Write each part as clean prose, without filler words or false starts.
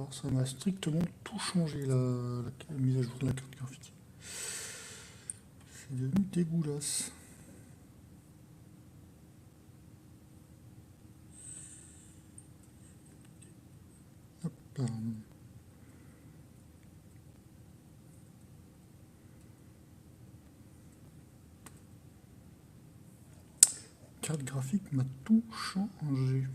d'accord, ça m'a strictement tout changé la mise à jour de la carte graphique. C'est devenu dégueulasse. Hop. Carte graphique m'a tout changé.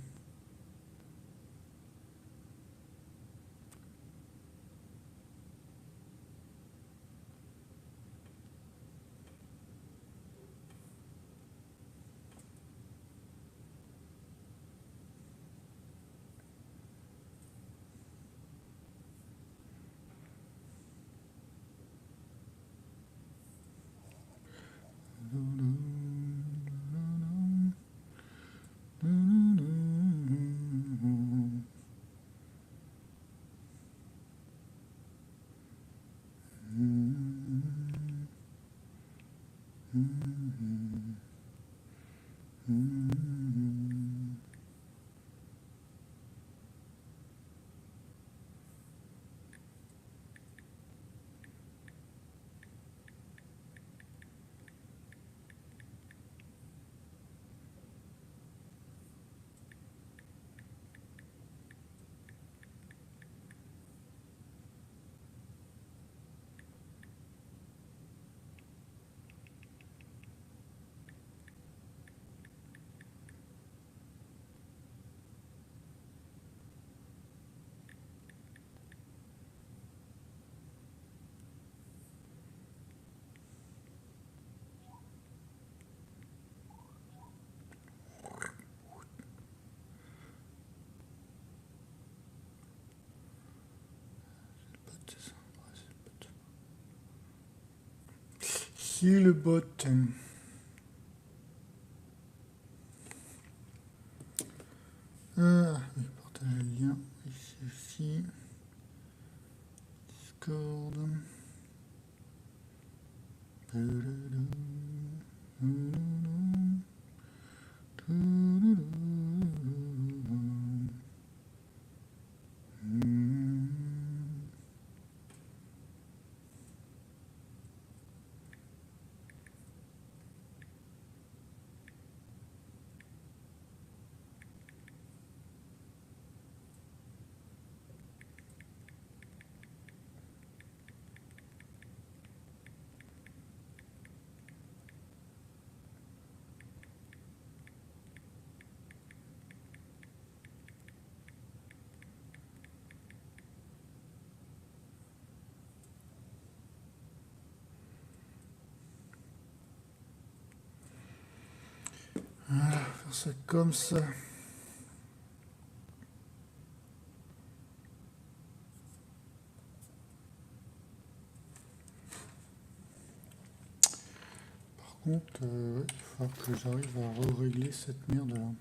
Si le bot. Partager le lien ici aussi. Discord. Voilà, faire ça comme ça. Par contre, il va falloir que j'arrive à régler cette merde là.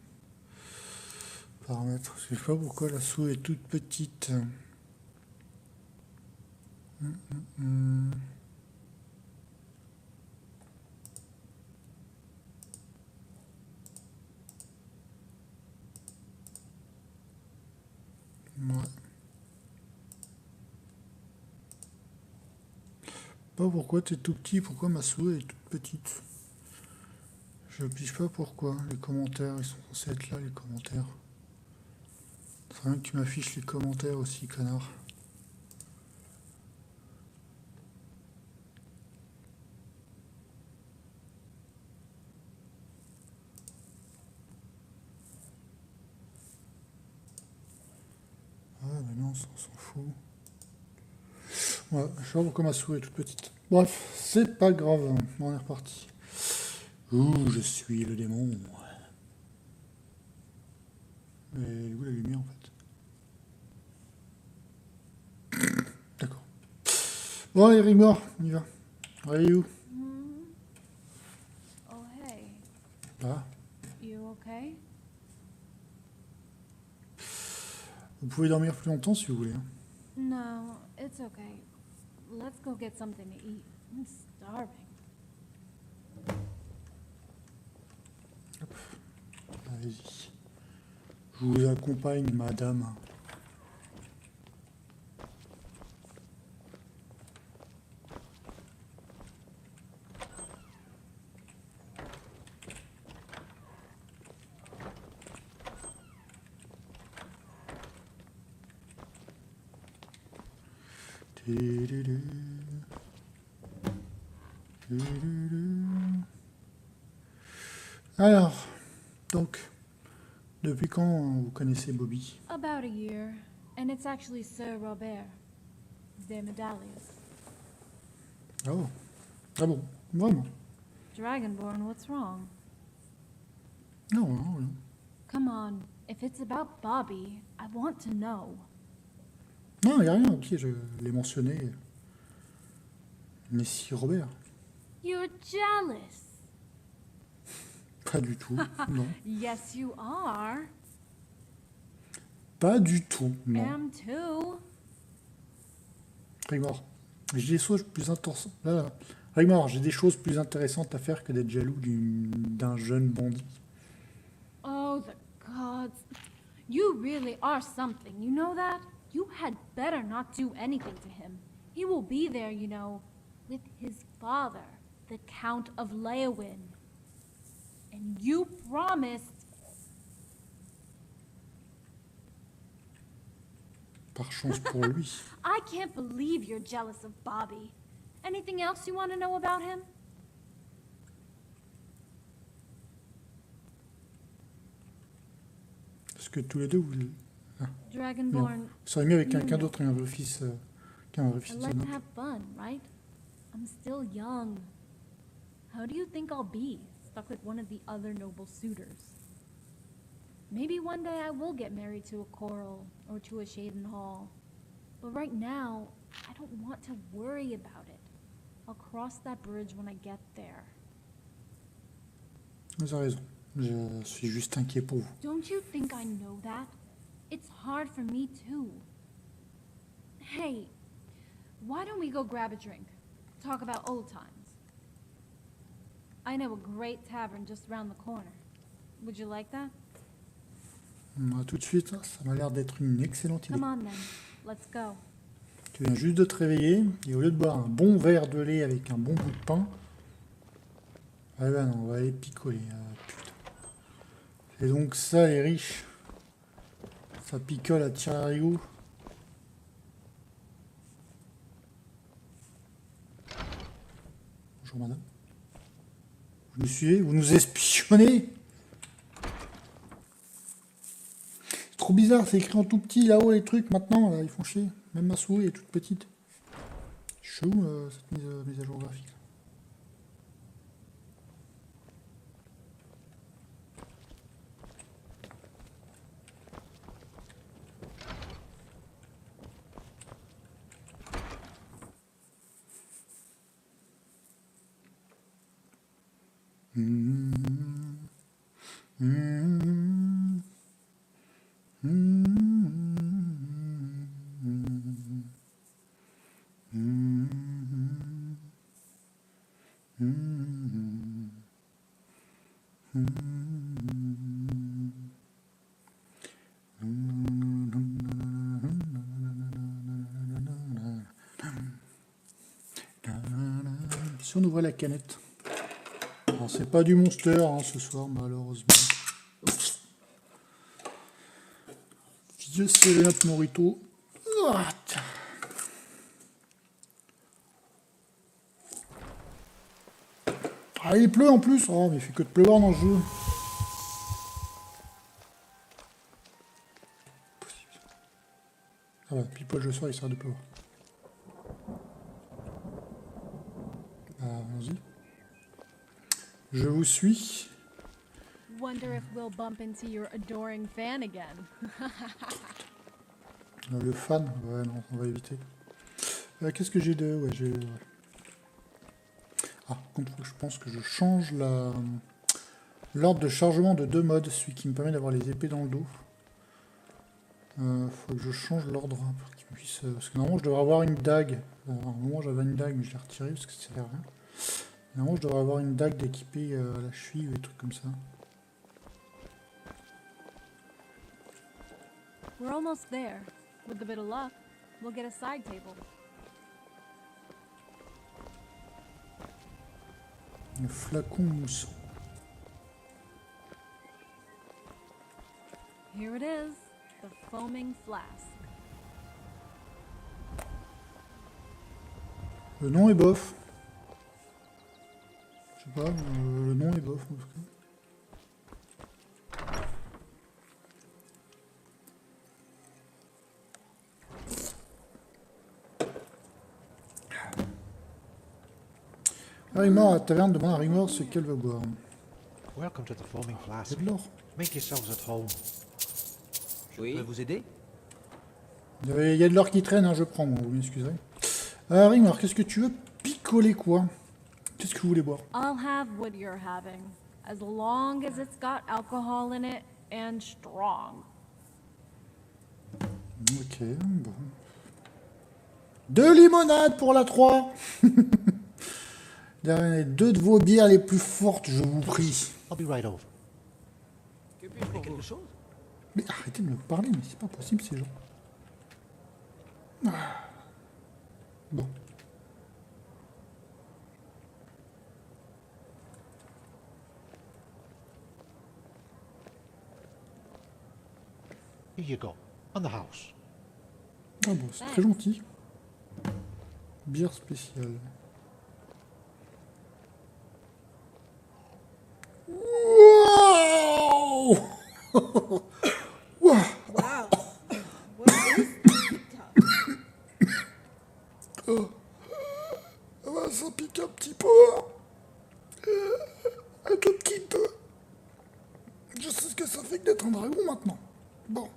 Paramètres. Parce que je sais pas pourquoi la souris est toute petite. Ouais. Pas pourquoi t'es tout petit, pourquoi ma souris est toute petite. Je pige pas pourquoi. Les commentaires, ils sont censés être là, les commentaires. C'est rien que tu m'affiches les commentaires aussi, connard. Ah, mais non, ça, on s'en fout. Ouais, je sais pas pourquoi ma souris est toute petite. Bref, c'est pas grave, on est reparti. Ouh, je suis le démon. Mais où la lumière en fait? D'accord. Bon, allez, Rigmor, on y va. Allez, où? Oh, hey. Là. You okay? Vous pouvez dormir plus longtemps si vous voulez. No, it's okay. Let's go get something to eat. I'm starving. Allez-y. Je vous accompagne, madame. Tududu. Tududu. Alors, donc, depuis quand vous connaissez Bobby? About a year, and it's actually Sir Robert de Medallius. Oh, ah bon, vraiment? Dragonborn, what's wrong? Non, non, non. Come on, if it's about Bobby, I want to know. Non, il n'y a rien, ok, je l'ai mentionné. Messieurs Robert. You're jealous. Pas du tout, non. Yes, you are. Pas du tout, non. Am too. Rigmor, j'ai des choses plus intéressantes. Rigmor, j'ai des choses plus intéressantes à faire que d'être jaloux d'un jeune bandit. Oh, the gods. You really are something, you know that? You had better not do anything to him. He will be there, you know, with his father, the Count of Leowin. And you promised... Par chance pour lui. I can't believe you're jealous of Bobby. Anything else you want to know about him? Parce que tous les deux, vous... Ah, Dragonborn, ça aurait mieux avec quelqu'un d'autre et un vrai fils. Qu'un vrai fils. let's have fun, right? I'm still young. How do you think I'll be, stuck with one of the other noble suitors? Maybe one day I will get married to a Coral or to a Shaden Hall. But right now, I don't want to worry about it. I'll cross that bridge when I get there. Vous avez raison. Je suis juste inquiet pour vous. Don't you think I know that? It's hard for me too. Hey, why don't we go grab a drink? Talk about old times. I know a great tavern just around the corner. Would you like that? Tout de suite, ça m'a l'air d'être une excellente idée. Come on then, let's go. Tu viens juste de te réveiller et au lieu de boire un bon verre de lait avec un bon bout de pain, ah ben non, on va aller picoler. Putain. C'est donc ça les riches. Ça picole à tire-larigot. Bonjour madame. Vous nous suivez? Vous nous espionnez? C'est trop bizarre, c'est écrit en tout petit là-haut les trucs maintenant, là, ils font chier. Même ma souris est toute petite. Chelou cette mise à jour graphique. Si on ouvrait la canette. Alors c'est pas du Monster hein, ce soir malheureusement. Vieux Cérénate Morito. Ah il pleut en plus. Oh mais il fait que de pleuvoir dans le jeu. Ah bah pile poil je sors il sert de pleuvoir. Allons-y. Je vous suis. Wonder if we'll bump into your adoring fan again. Le fan, ouais non, on va éviter. Qu'est-ce que j'ai de... Ouais, j'ai... Ah, contre, je pense que je change l'ordre de chargement de 2 modes, celui qui me permet d'avoir les épées dans le dos. Faut que je change l'ordre hein, pour qu'il puisse... Parce que normalement je devrais avoir une dague. À un moment j'avais une dague mais je l'ai retirée parce que ça sert à rien. Normalement je devrais avoir une dague d'équiper à la cheville ou des trucs comme ça. We're almost there. With a bit of luck, we'll get a side table. Un flacon mousse. Here it is, the foaming flask. Le nom est bof. Je sais pas, le nom est bof en tout cas. Rigmor, à la taverne, demande à Rigmor ce qu'elle veut boire. Welcome to the foaming flask. C'est de l'or. Make yourselves at home. Je peux vous aider? Il y a de l'or qui traîne, hein, je prends, moi, vous m'excuserez. Rigmor, qu'est-ce que tu veux picoler quoi? Qu'est-ce que vous voulez boire? I'll have what you're having, as long as it's got alcohol in it and strong. Ok, bon. 2 limonades pour la 3. Deux de vos bières les plus fortes, je vous prie. I'll be right over. Que puis-je pour quelque chose? Mais arrêtez de me parler, mais c'est pas possible ces gens. Bon. Here you go. On the house. Ah bon, c'est très gentil. Bière spéciale. Wow! Wow! Wow. What is this stuff? Oh. Ah bah, ça pique un petit peu. Un tout petit peu. Je sais ce que ça fait que d'être un dragon maintenant. Bon.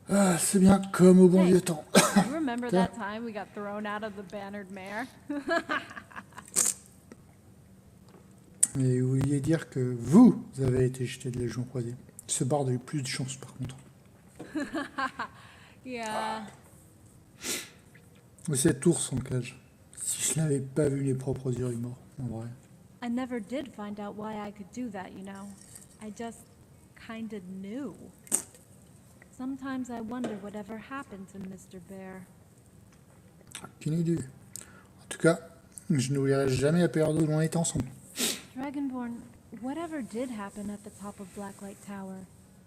Ah, c'est bien comme au bon vieux temps. You remember that time we got thrown out of the bannered mare? Mais vous vouliez dire que vous avez été jeté de légion croisée. Ce barde a eu plus de chance par contre. Yeah. Mais cette ours en cage. Si je n'avais pas vu mes propres yeux, il est mort, en vrai. I never did find out why I could do that, you know. I just kinda knew. Sometimes I wonder whatever happened to Mr. Bear. Aucune idée. En tout cas, je n'oublierai jamais la période où on était ensemble. Dragonborn, whatever did happen at the top of Blacklight Tower?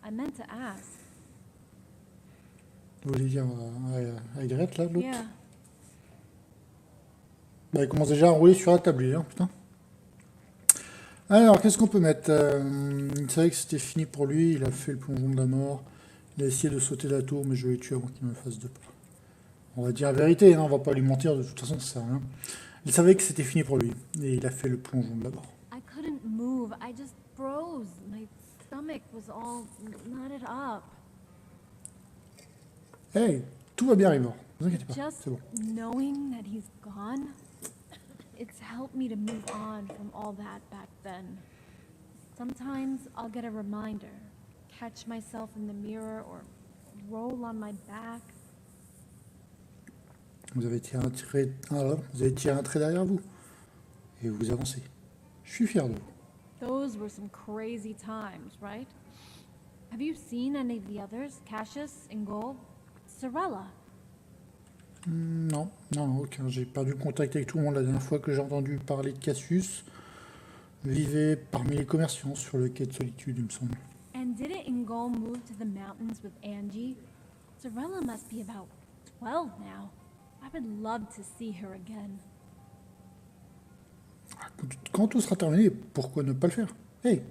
I meant to ask. Vous voulez dire à Ygritte, là, l'autre? Yeah. Bah, il commence déjà à rouler sur la table, lui, hein, putain. Alors, qu'est-ce qu'on peut mettre? Il savait que c'était fini pour lui, il a fait le plongeon de la mort. Il a essayé de sauter la tour, mais je l'ai tué avant qu'il me fasse de pas. On va dire la vérité, hein, on va pas lui mentir, de toute façon, ça sert à rien. Il savait que c'était fini pour lui, et il a fait le plongeon de la mort. I couldn't move. I just froze. My stomach was all knotted up. Hey, tout va bien, Rigmor. Ne vous inquiétez pas, Just c'est bon. knowing that he's gone, it's helped me to move on from all that back then. Sometimes I'll get a reminder, catch myself in the mirror or roll on my back. Vous avez tiré un trait derrière vous, et vous avancez. Je suis fier de vous. Those were some crazy times, right? Have you seen any of the others? Cassius, Ingol, Sorella? Non, aucun. J'ai perdu le contact avec tout le monde la dernière fois que j'ai entendu parler de Cassius. Vivait parmi les commerçants sur le quai de Solitude, il me semble. And didn't Ingol move to the mountains with Angie? Sorella must be about 12 now. I would love to see her again. Quand tout sera terminé, pourquoi ne pas le faire? Hey,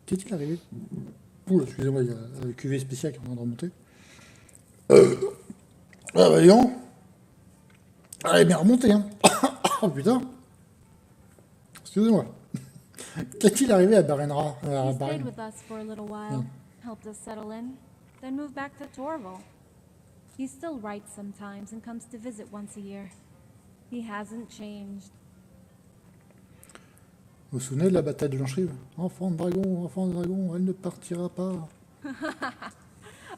qu'est-il arrivé? Ouh, excusez-moi, il y a le QV spécial qui est en train de remonter. Ah bah non. Elle est bien remontée, hein. Oh putain. Excusez-moi. Qu'est-il arrivé à Barenra? He stayed with us for a little while, helped us settle in, then moved back to Torval. He still writes sometimes and comes to visit once a year. He hasn't changed. Vous vous souvenez de la bataille de Blanchrive? Enfant de dragon, elle ne partira pas.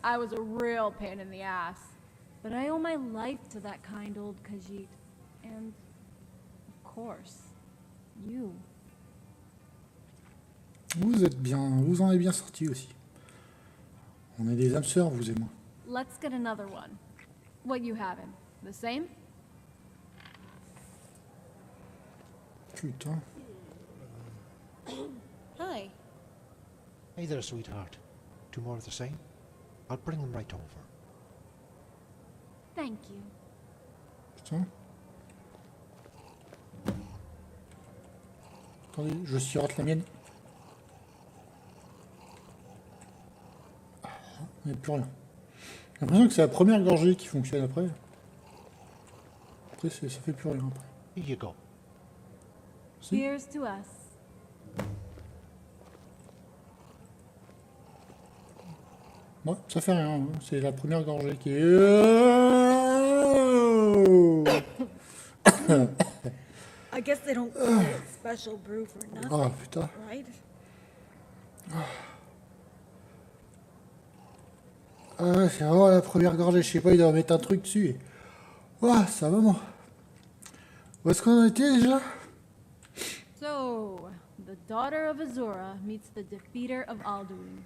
I was a real pain in the ass. But I owe my life to that kind old Khajiit. And, of course, you. Vous êtes bien, vous en êtes bien sortis aussi. On est des âmes sœurs, vous et moi. Let's get another one. What you having? The same? Putain. Hi. Hey there, sweetheart. Two more of the same? I'll bring them right over. Thank you. Putain. Attendez, je sirote la mienne. Il n'y a plus rien. J'ai l'impression que c'est la première gorgée qui fonctionne après. Après, ça fait plus rien après. Here you go. Si. Here's to us. Ouais, ça fait rien. Hein. C'est la première gorgée qui est... I guess they don't call it special brew for nothing, Ah, putain. right? Ah, c'est vraiment la première gorgée. Je sais pas, il doit mettre un truc dessus. Et... Ah, ça va, moi. Où est-ce qu'on en était déjà? So, the daughter of Azura meets the defeater of Alduin.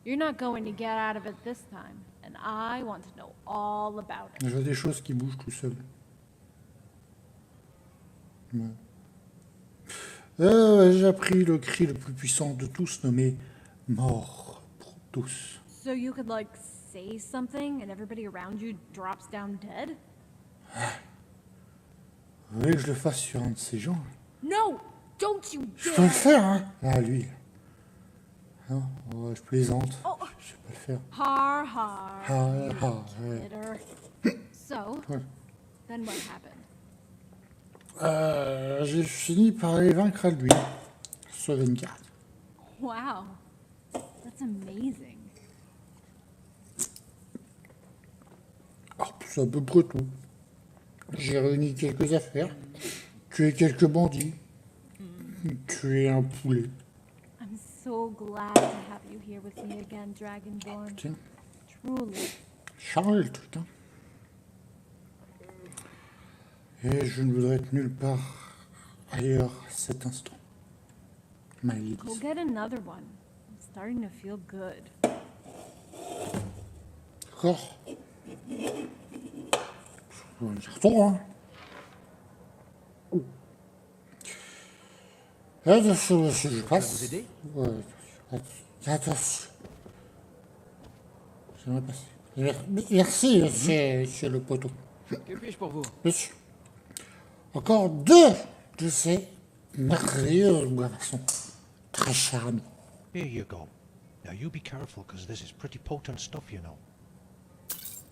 You're not going to get out of it this time, and I want to know all about it. Je vois des choses qui bougent tout seul. Ouais. J'ai appris le cri le plus puissant de tous, nommé Mort pour tous. So you could, like, say something and everybody around you drops down dead? Vous voulez que je le fasse sur un de ces gens? No! Don't you Je peux le dare! faire, hein? Ah, lui. Non, je plaisante. Oh. Je peux le faire. Har har. Har, you har, ouais. kidder. So, Ouais. then what happened? J'ai fini par les vaincre à lui. Sur 24. Wow. That's amazing. Alors, c'est à peu près tout. J'ai réuni quelques affaires, tué quelques bandits, tué un poulet. I'm so glad to have you here with me again, Dragonborn. Tiens, Truly. chargé le truc, hein. Et je ne voudrais être nulle part ailleurs à cet instant. My ladies. Go get another one. I'm starting to feel good. D'accord. Retour, hein. Attention, monsieur, je passe. vous aider? Ouais, attention. J'aimerais passer. Merci, monsieur le poteau. Que puis-je pour vous? Monsieur. Encore deux de ces merveilleuses boissons. Très chers amis. Here you go. Now you be careful, because this is pretty potent stuff, you know.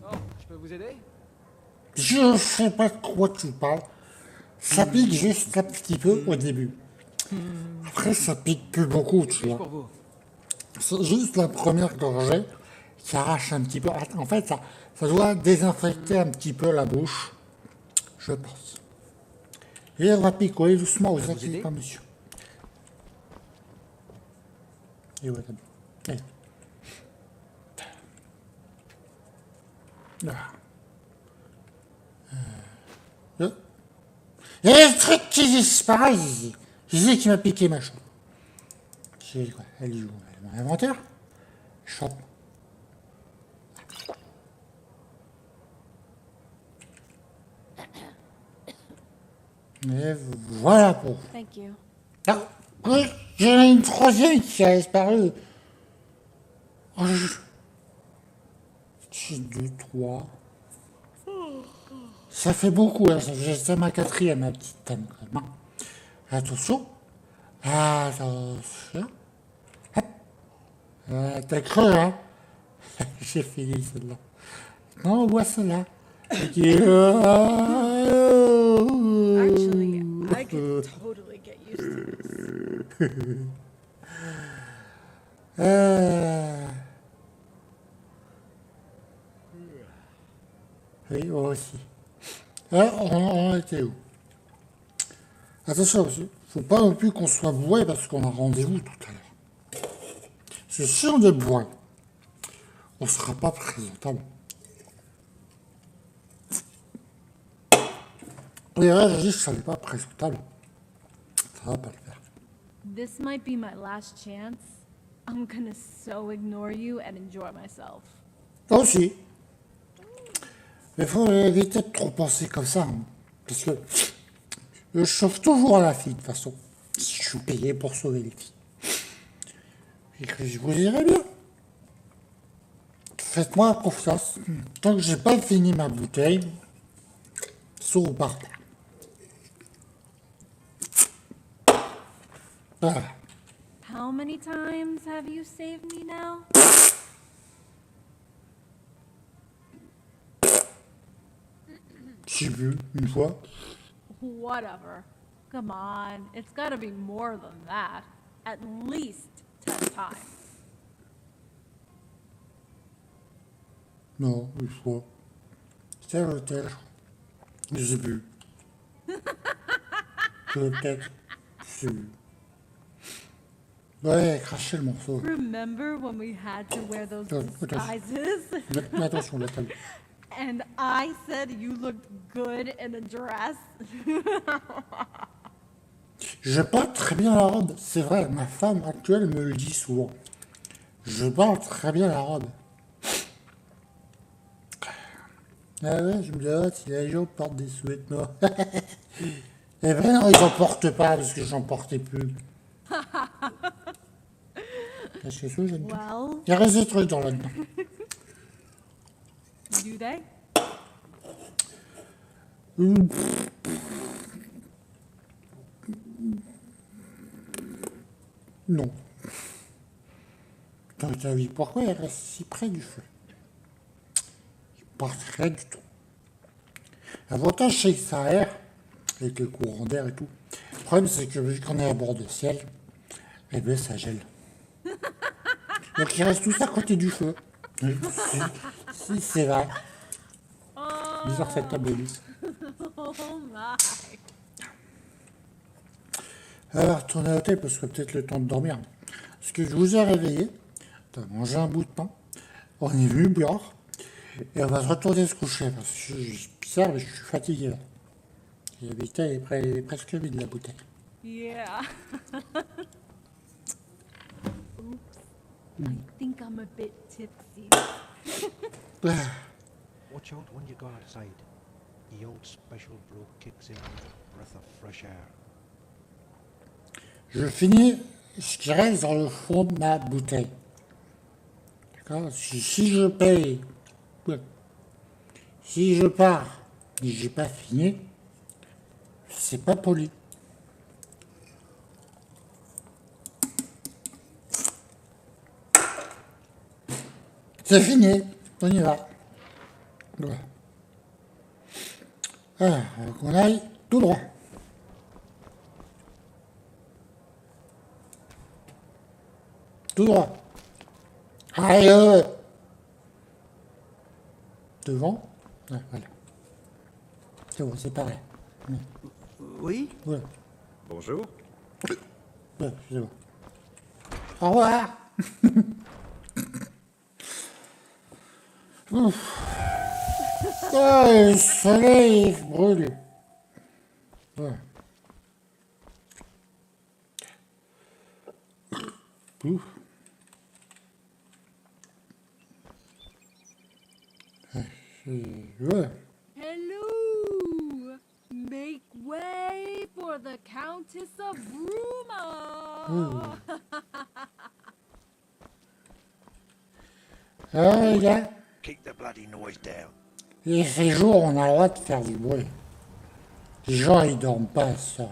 Oh, je peux vous aider? Je sais pas de quoi tu parles. Ça pique juste un petit peu au début. Après, ça pique plus beaucoup, tu Que puis-je vois. pour vous? C'est juste la première gorgée qui arrache un petit peu. En fait, ça doit désinfecter un petit peu la bouche, je pense. Et elle va picoler doucement, vous inquiétez pas, monsieur. Et ouais, t'as bien. Allez. Il y a un truc qui disparaît ici. Je disais qui m'a piqué ma chope. J'ai quoi? Elle joue. Mon inventaire. Chope. Et voilà pour vous. Thank you. Ah, oui, j'en ai une troisième qui a disparu. Oh, j'ai 2, 3. Ça fait beaucoup, là. C'est ma quatrième, ma petite dame. Attention. Attention. Hop. T'as cru, hein? J'ai fini celle-là. Non, on voit celle-là. Actually, I could totally get used to this. Oui, moi aussi. Alors, on était où? Attention, monsieur. Faut pas non plus qu'on soit bourré parce qu'on a rendez-vous tout à l'heure. C'est si on est bourré, on sera pas présentable. Et là, je dis que ça n'est pas présentable. Ça va pas le faire. This might be my last chance. I'm gonna so ignore you and enjoy myself. Toi aussi. Mais il faut éviter de trop penser comme ça. Hein, parce que je sauve toujours la fille, de toute façon. Je suis payé pour sauver les filles. Et que je vous dirai bien. Faites-moi confiance. Tant que j'ai pas fini ma bouteille, sauf par terre. Ah, How many times have you saved me now? j'ai vu une fois. Whatever. Come on, it's gotta be more than that. At least 10 times. Non, une fois. C'était à l'hôtel. Je sais plus. Peut-être. Je sais plus. Ouais, cracher le morceau. Remember when we had to wear those disguises? Mais attention, la table. And I said you looked good in a dress? Je parle très bien la robe. C'est vrai, ma femme actuelle me le dit souvent. Je parle très bien la robe. Ah ouais, je me dis, ah, si les gens portent des sous-vêtements. Et vrai, non, ils en portent pas parce que j'en portais plus. C'est ça, j'aime tout. Well, Il reste des trucs dans là-dedans. do they? Non. Dans ta vie, pourquoi il reste si près du feu? Il part rien du tout. L'avantage, c'est que ça aère, avec le courant d'air et tout. Le problème, c'est que vu qu'on est à bord de ciel, eh bien, ça gèle. Donc, il reste tout ça à côté du feu. Si, c'est vrai. Bizarre cette table de lisse. Oh my. Alors, retournez à l'hôtel parce que peut-être le temps de dormir. Parce que je vous ai réveillé, t'as mangé un bout de pain, on est venu boire, et on va se retourner se coucher parce que bizarre, mais je suis fatigué là. Et la bouteille est presque vide, la bouteille. Yeah. Oops. I think I'm a bit tipsy. Ah, Watch out when you go outside. The old special brew kicks in with a breath of fresh air. je finis ce qui reste dans le fond de ma bouteille. D'accord? Si je paye, ouais. Si je pars et j'ai pas fini, c'est pas poli. C'est fini, on y va. Ouais. Alors, qu'on aille tout droit. Tout droit. Allez, devant. Ouais, voilà. C'est bon, c'est pareil. Ouais. Oui? Ouais, Bonjour. ouais, c'est bon. Au revoir. Ouf. Ah, le soleil brûle. Ouais. Ouf. Ouais. Hello! Make way for the Countess of Bruma! Ah, les gars, Keep the bloody noise down. et ces jours, on a le droit de faire du bruit. Les gens, ils dorment pas, ça.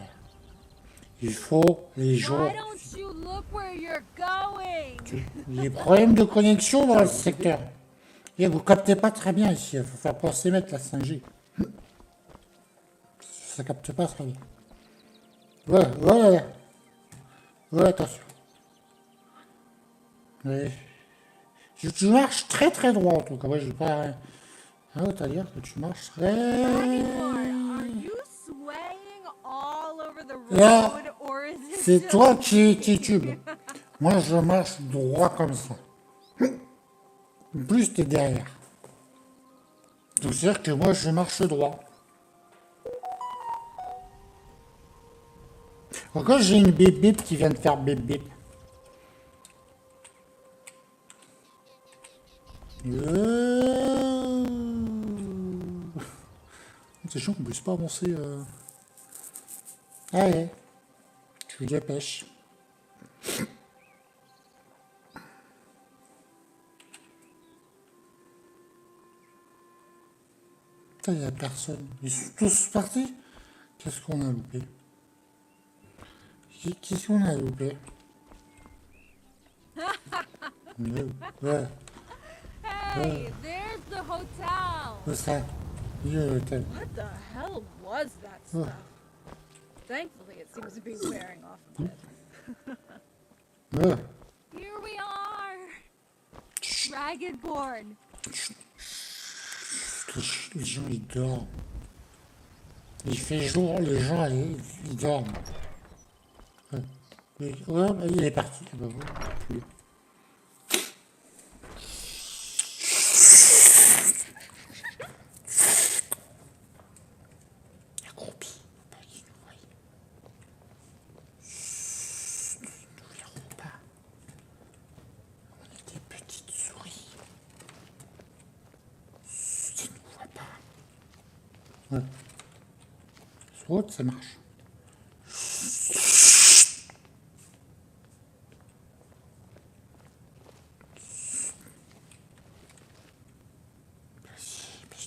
Il faut, les jours... Why don't you look where you're going? Les problèmes de connexion dans le secteur. Et vous captez pas très bien ici, il faut faire penser mettre la 5G. Ça capte pas très bien. Ouais, voilà. Ouais, attention. Ouais. Tu marches très très droit en tout cas. Moi, j'ai pas rien d'autre à dire que tu marches très... Rigmor, are you swaying all over the Là, road or is it c'est just toi qui titube. Moi, je marche droit comme ça. En plus, t'es derrière. Donc, c'est-à-dire que moi, je marche droit. Encore, j'ai une bip bip qui vient de faire bip bip. C'est chiant qu'on puisse pas avancer. Allez, je lui dépêche. Putain, il n'y a personne. Ils sont tous partis. Qu'est-ce qu'on a loupé? Qu'est-ce qu'on a, s'il vous plaît? Ouais. Hey, there's the hotel. C'est ça. Il y a l'hôtel. What the hell was that Oh. stuff? Thankfully, it seems to be wearing off a bit. Ouais. Here we are. Dragonborn. Les gens, ils dorment. Il fait jour, les gens, ils dorment. Ouais. Ouais, bah, il est parti. Bah, ouais. Accroupi. Faut pas qu'ils nous voient. Chut, nous ne verront pas. On est des petites souris. Chut, ils ne nous voient pas. Ouais. Sur autre, ça marche.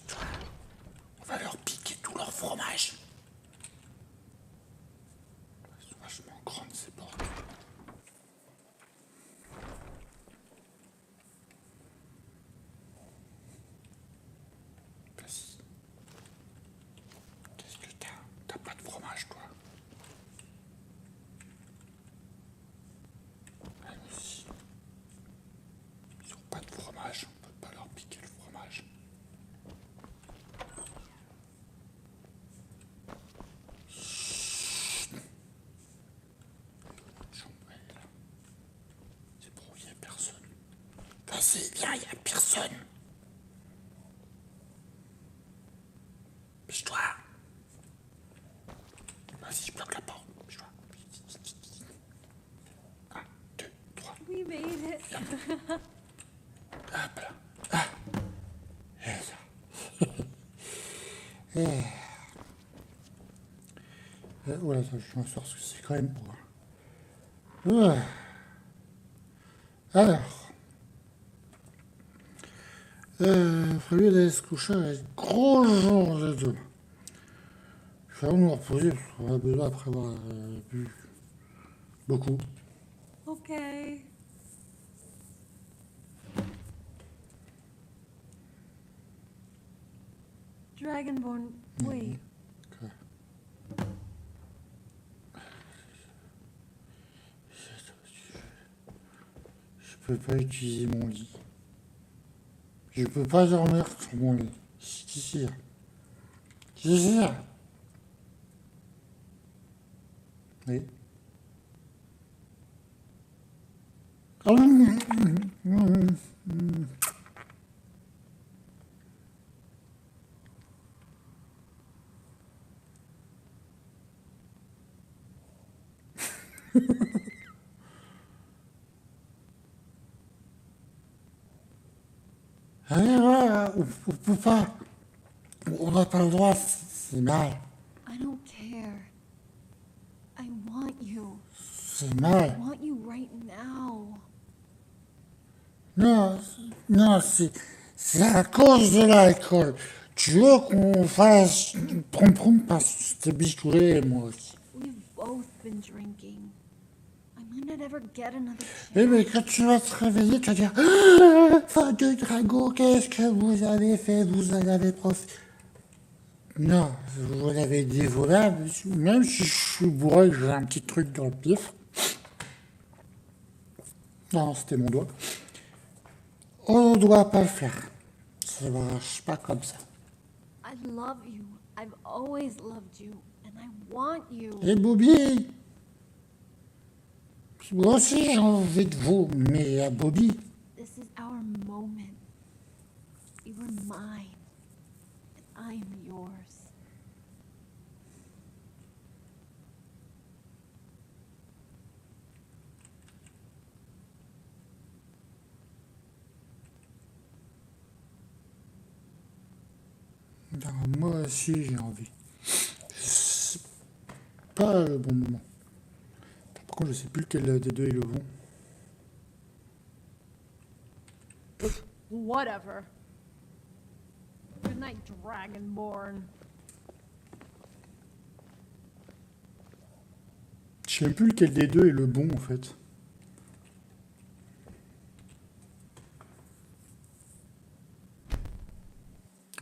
Toi, on va leur piquer tout leur fromage. Elles sont vachement grandes, ces portes. Vas-y. Qu'est-ce que t'as? T'as pas de fromage, toi? Allons-y. Ils ont pas de fromage, on peut pas leur piquer le fromage. C'est bon, il n'y a personne. Vas-y, viens, il n'y a personne. Bouge-toi. Vas-y, je bloque la porte. Bouge-toi. 1, 2, 3. We made it. Hop là. Ah. Et ça. Voilà, ça, je m'en sors parce que c'est quand même beau. Ouais. Alors. Prévu d'aller se coucher avec gros jour de demain. Je vais nous reposer parce qu'on a besoin après avoir bu beaucoup. Okay. Dragonborn, wait. Quoi? Je peux pas utiliser mon lit. Je peux pas dormir sur mon lit. C'est ici. C'est ici. Oui. Allez, voilà, on peut pas. On n'a pas le droit, c'est mal. I don't care. I want you. C'est I mal. want you right now. Non, non, c'est à cause de l'alcool. Tu veux qu'on fasse prom parce que c'était bistouré, moi aussi. We've both been drinking. I might not ever get another Eh chance. mais quand tu vas te réveiller, tu vas dire ah, fin de dragon, qu'est-ce que vous avez fait? Vous en avez profité. Non, vous l'avez dévolé, même si je suis bourré, que j'ai un petit truc dans le pif. Non, c'était mon doigt. On ne doit pas le faire. Ça ne marche pas comme ça. I love you. I've always loved you. And I want you. Et Bobby, moi aussi j'ai envie de vous, mais à Bobby, This is our moment. You were mine. And I am yours. non, moi aussi j'ai envie. C'est pas le bon moment. Par contre, je sais plus lequel des deux est le bon. Whatever. Good night, Dragonborn. Je sais plus lequel des deux est le bon en fait.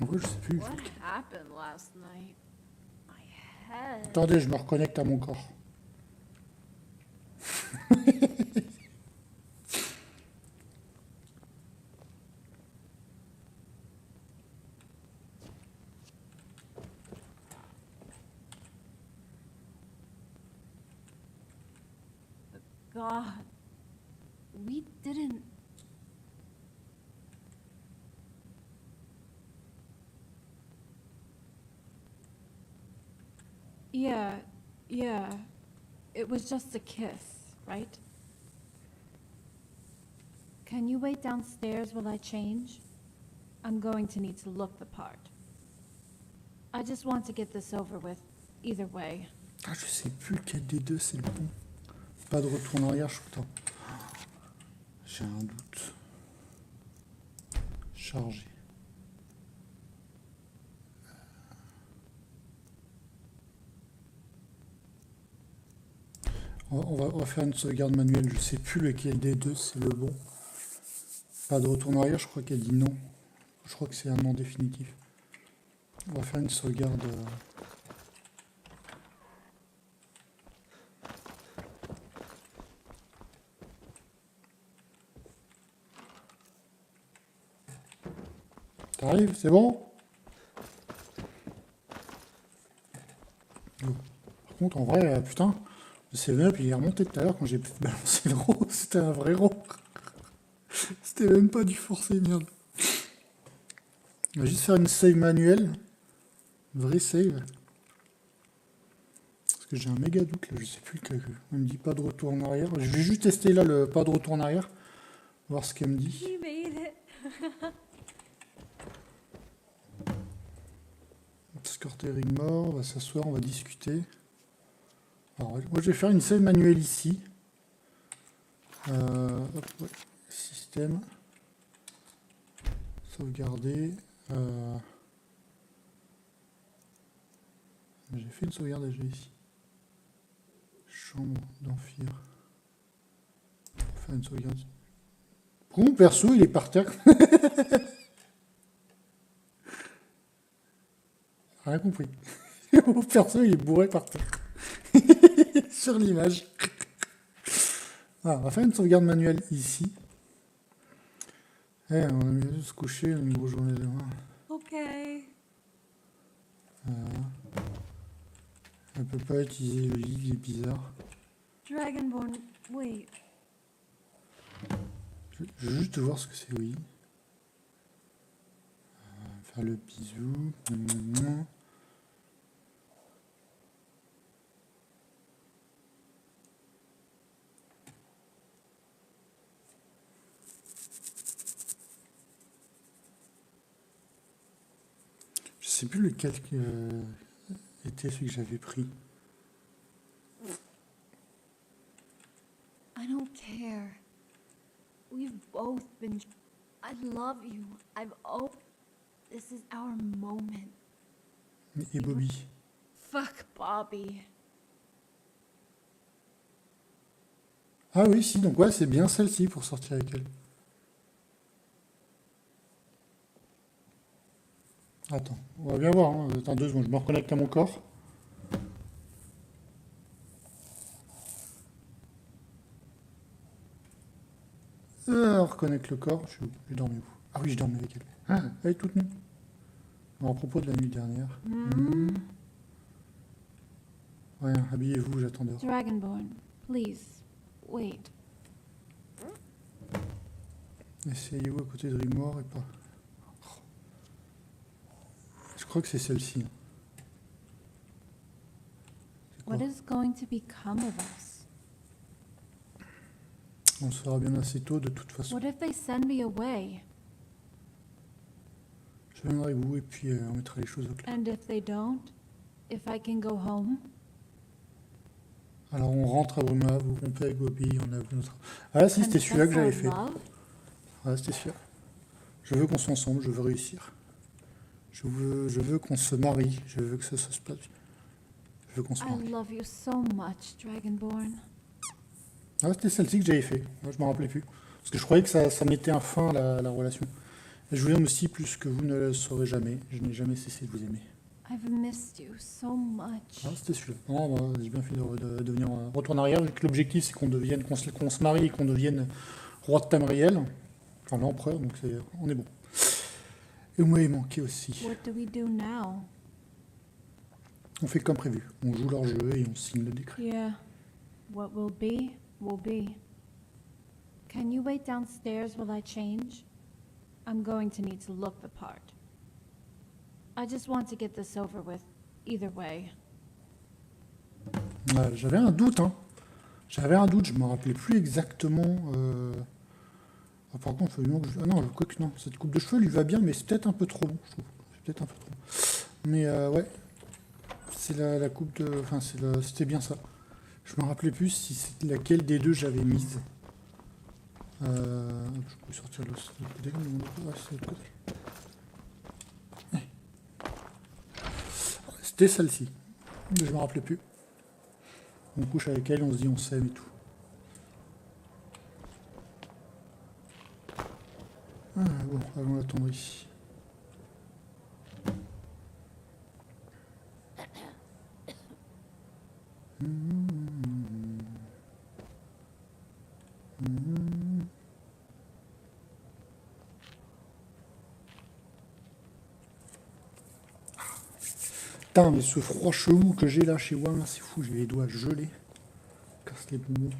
En vrai, je sais plus. What happened last night? My head. Attendez, je me reconnecte à mon corps. God, we didn't. Yeah. It was just a kiss, right? Can you wait downstairs while I change? I'm going to need to look the part. I just want to get this over with, either way. Ah, je sais plus lequel des deux c'est le bon. Pas de retour en arrière, je crois. J'ai un doute. Chargé. On va faire une sauvegarde manuelle. Je sais plus lequel des deux c'est le bon. Pas de retour en arrière, je crois qu'elle dit non. Je crois que c'est un non définitif. On va faire une sauvegarde. T'arrives, c'est bon? Par contre, en vrai, putain, le 7-up, il est remonté tout à l'heure quand j'ai balancé le raw. C'était un vrai raw. C'était même pas du forcé, merde. On va juste faire une save manuelle. Une vraie save. Parce que j'ai un méga doute là, je sais plus lequel. On me dit pas de retour en arrière. Je vais juste tester là le pas de retour en arrière. Voir ce qu'elle me dit. We made it. Escorter Rigmor, on va s'asseoir, on va discuter. Alors, moi je vais faire une save manuelle ici. Hop, ouais. Système. Sauvegarder. J'ai fait une sauvegarde déjà ici. Chambre d'Amphire. On va faire une sauvegarde. Pourquoi mon perso il est par terre? Rien compris. Mon perso il est bourré par terre. Sur l'image. Ah, on va faire une sauvegarde manuelle ici. Eh, on a mieux de se coucher une grosse journée demain. Ok. Elle peut pas utiliser le lit, il est bizarre. Dragonborn, wait. Je veux juste voir ce que c'est, oui. Faire le bisou. Je sais plus lequel était celui que j'avais pris. I don't care. We've both been. I love you. This is our moment. Et Bobby. Fuck Bobby. Ah oui, si, donc ouais, c'est bien celle-ci pour sortir avec elle. Attends, on va bien voir. Hein. Attends 2 secondes, je me reconnecte à mon corps. On reconnecte le corps. Je dormais où? Ah oui, je dormais avec elle. Ah, elle est toute nue. À propos de la nuit dernière. Ouais, habillez-vous, j'attends dehors. Dragonborn, please, wait. Essayez-vous à côté de Rigmor et pas. Je crois que c'est celle-ci. C'est quoi? What is going to become of us? On le saura bien assez tôt de toute façon. What if they send me away? Je viendrai avec vous et puis on mettra les choses au clair. And if they don't? If I can go home? Alors on rentre à Bruma, vous rompez avec Bobby, on a notre... Ah là si, c'était celui-là que j'avais fait. Ah, c'était celui-là. Je veux qu'on soit ensemble, je veux réussir. Je veux qu'on se marie, je veux que ça se passe. Je veux qu'on se marie. I love you so much, Dragonborn. Ah, c'était celle-ci que j'avais fait. Moi, je me rappelais plus. Parce que je croyais que ça mettait un fin à la relation. Et je vous aime aussi plus que vous ne le saurez jamais. Je n'ai jamais cessé de vous aimer. I've missed you so much. Ah, c'était celui-là. Non, bah, j'ai bien fait de venir retour en arrière, vu que l'objectif c'est qu'on se marie et qu'on devienne roi de Tamriel. Enfin, l'empereur, donc on est bon. Et vous m'avez manqué aussi. What do we do now? On fait comme prévu. On joue leur jeu et on signe le décret. Yeah. What will be, will be. Can you wait downstairs while I change? I'm going to need to look the part. I just want to get this over with, either way. J'avais un doute, hein. J'avais un doute, je me rappelais plus exactement. Ah, par contre, il faut vraiment que je... Ah non, quoi que non, cette coupe de cheveux lui va bien, mais c'est peut-être un peu trop long, je trouve. C'est peut-être un peu trop long. Mais ouais, c'est la coupe de... Enfin, c'était bien ça. Je me rappelais plus si c'est laquelle des deux j'avais mise. Je peux sortir de l'autre côté. Ouais, c'est l'autre côté. Ouais. C'était celle-ci. Je me rappelais plus. On couche avec elle, on se dit on s'aime et tout. Ah, bon, allons l'attendre ici. Putain, mais ce froid chelou que j'ai là chez moi, c'est fou, j'ai les doigts gelés. Casse les bonbons.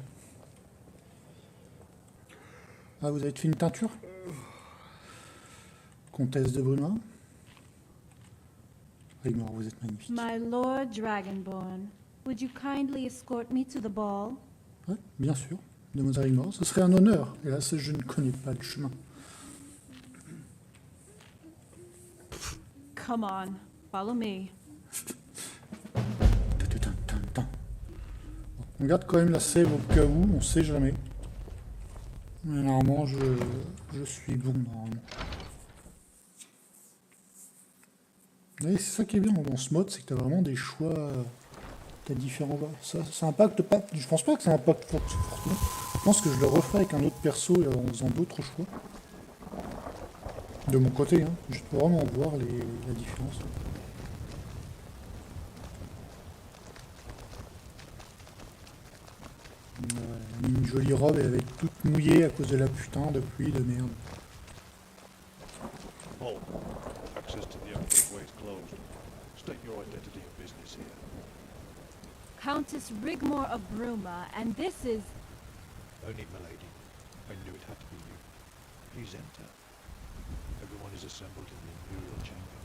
Ah, vous avez fait une teinture? Comtesse de Brunois. Rigmor, vous êtes magnifique. My Lord Dragonborn, would you kindly escort me to the ball? Ouais, bien sûr. Demoiselle Rigmor, ce serait un honneur. Hélas, je ne connais pas le chemin. Come on, follow me. On garde quand même la sève au cas où, on sait jamais. Mais normalement, je suis bon, normalement. Et c'est ça qui est bien dans ce mode, c'est que tu as vraiment des choix, t'as différents... Ça impacte pas... Je pense pas que ça impacte fortement. Je pense que je le referai avec un autre perso en faisant d'autres choix. De mon côté, hein. Juste pour vraiment voir la différence. Une jolie robe, elle va être toute mouillée à cause de la putain de pluie de merde. Oh, access to the actual way is closed. State your identity and business here. Countess Rigmor of Bruma, and this is... Only milady. I knew it had to be you. Please enter. Everyone is assembled in the Imperial Chamber.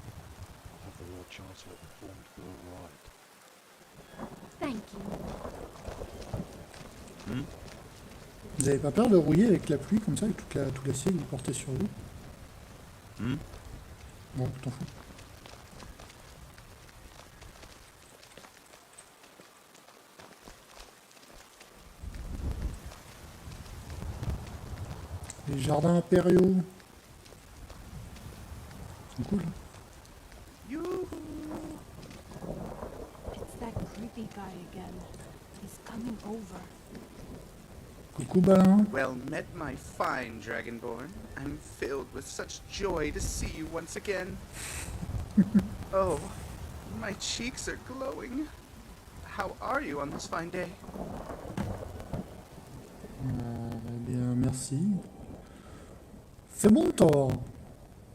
I'll have the Lord Chancellor informed for a ride. Thank you. Vous avez pas peur de rouiller avec la pluie comme ça, avec tout l'acier que vous portez sur vous? Bon, t'en fous. Les jardins impériaux. C'est cool. It's that creepy guy again. He's coming over. Coucou Balin. Well met, my fine Dragonborn. I'm filled with such joy to see you once again. Oh, my cheeks are glowing. How are you on this fine day? Eh bien, merci. C'est bon, Thor.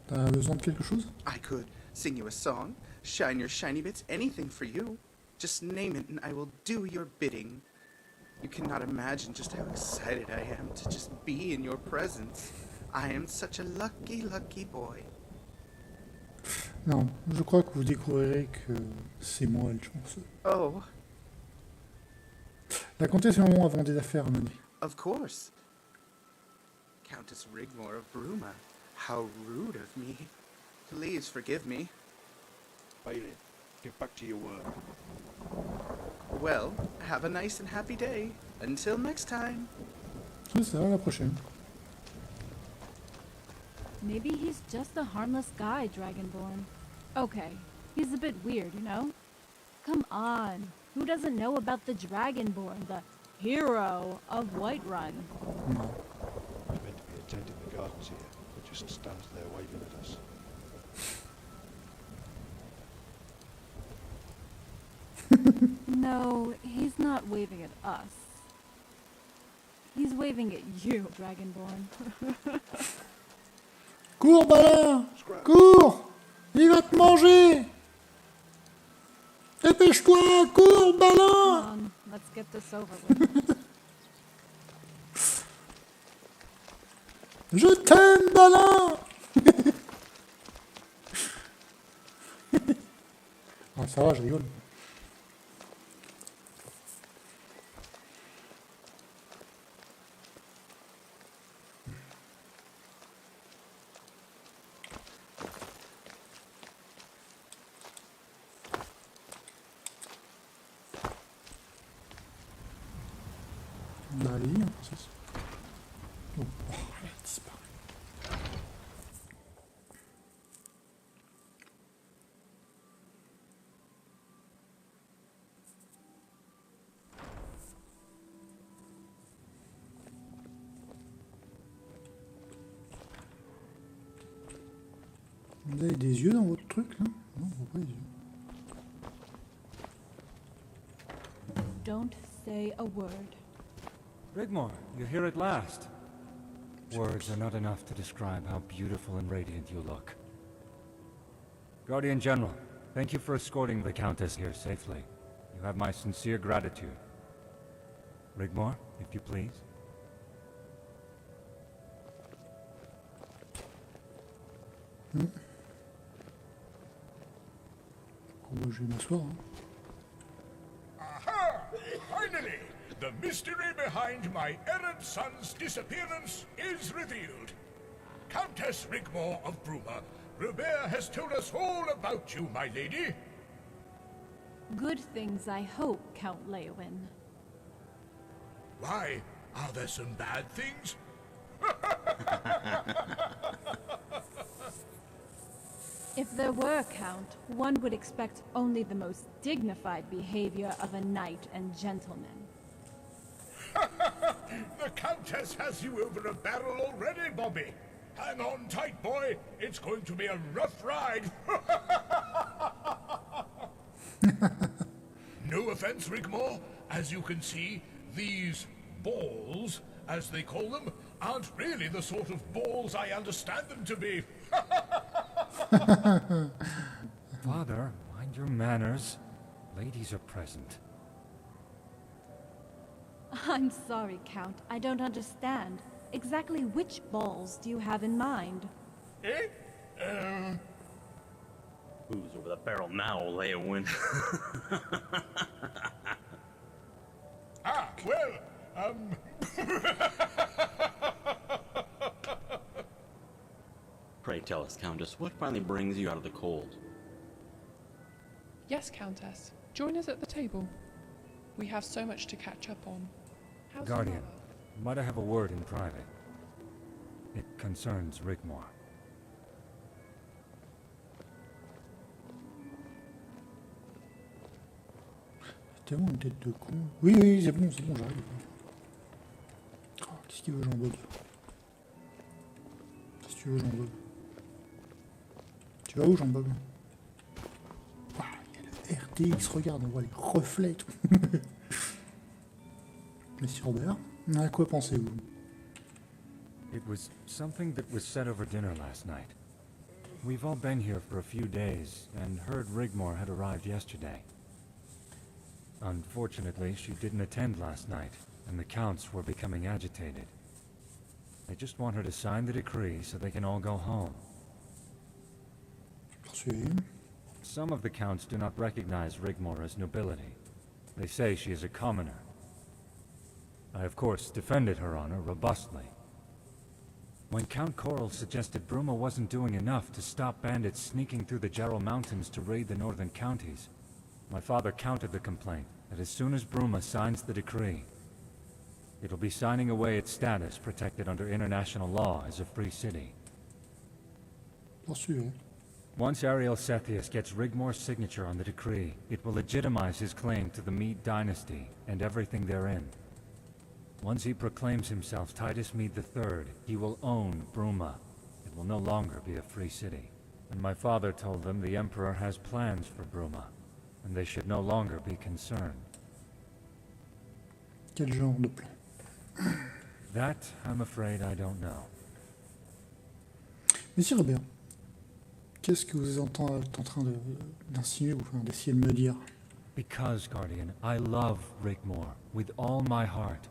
T'as besoin de quelque chose? I could sing you a song, shine your shiny bits, anything for you. Just name it and I will do your bidding. You cannot imagine just how excited I am to just be in your presence. I am such a lucky, lucky boy. Non, je crois que vous découvrirez que c'est moi le chanceux. Oh, La comtesse et maman avons des affaires à mener. of course. Countess Rigmor of Bruma. How rude of me. Please forgive me. Bailey, get back to your work. Well, have a nice and happy day. Until next time. C'est ça, à la prochaine. Maybe he's just a harmless guy, Dragonborn. Okay, he's a bit weird, you know? Come on, Who doesn't know about the Dragonborn, the hero of Whiterun? Non. We're meant to be attending the gardens here, but just stands there waving at us. No, he's not waving at us. He's waving at you, Dragonborn. Cours, Balin! Cours! Il va te manger! Dépêche-toi! Cours, Come Balin! on, let's get this over with. Je t'aime, Balin! Ah, ça va, je rigole. Allez, princesse. Oh, elle a disparu. Vous avez des yeux dans votre truc là? Non, on voit pas les yeux. Don't say a word. Rigmor, you're here at last. Words are not enough to describe how beautiful and radiant you look. Guardian General, thank you for escorting the Countess here safely. You have my sincere gratitude. Rigmor, if you please. Oh, bah, je vais m'asseoir. Hein. Aha! Finally! The mystery behind my errant son's disappearance is revealed. Countess Rigmor of Bruma, Robert has told us all about you, my lady. Good things, I hope, Count Leowin. Why? Are there some bad things? If there were, Count, one would expect only the most dignified behavior of a knight and gentleman. The Countess has you over a barrel already, Bobby. Hang on tight, boy. It's going to be a rough ride. No offense, Rigmor. As you can see, these balls, as they call them, aren't really the sort of balls I understand them to be. Father, mind your manners. Ladies are present. I'm sorry, Count. I don't understand. Exactly which balls do you have in mind? Eh? Who's over the barrel now, Leowin? Pray tell us, Countess, what finally brings you out of the cold? Yes, Countess. Join us at the table. We have so much to catch up on. How's Guardian, Mother? might I have a word in private? It concerns Rigmor. C'est tellement une tête de con. Oui, oui, c'est bon, j'arrive. Oh, qu'est-ce qu'il veut, Jean-Bob? Qu'est-ce que tu veux, Jean-Bob? Tu vas où, Jean-Bob? Ah, il y a le RTX, regarde, on voit les reflets et tout. Monsieur Robert, à quoi pensez-vous? It was something that was said over dinner last night. We've all been here for a few days, and heard Rigmor had arrived yesterday. Unfortunately, she didn't attend last night, and the Counts were becoming agitated. They just want her to sign the decree so they can all go home. Poursuivez. Some of the Counts do not recognize Rigmor as nobility. They say she is a commoner. I, of course, defended her honor robustly. When Count Coral suggested Bruma wasn't doing enough to stop bandits sneaking through the Jarl Mountains to raid the northern counties, my father countered the complaint that as soon as Bruma signs the decree, it'll be signing away its status protected under international law as a free city. Poursuivez. Once Ariel Sethius gets Rigmor's signature on the decree, it will legitimize his claim to the Mede dynasty and everything therein. Once he proclaims himself Titus Mede III, he will own Bruma. It will no longer be a free city. And my father told them the Emperor has plans for Bruma, and they should no longer be concerned. Quel genre de plan? That, I'm afraid, I don't know. Monsieur Robert, qu'est-ce que vous êtes en train d'insinuer ou enfin, d'essayer de me dire? Because, Guardian, I love Rigmor with all my heart.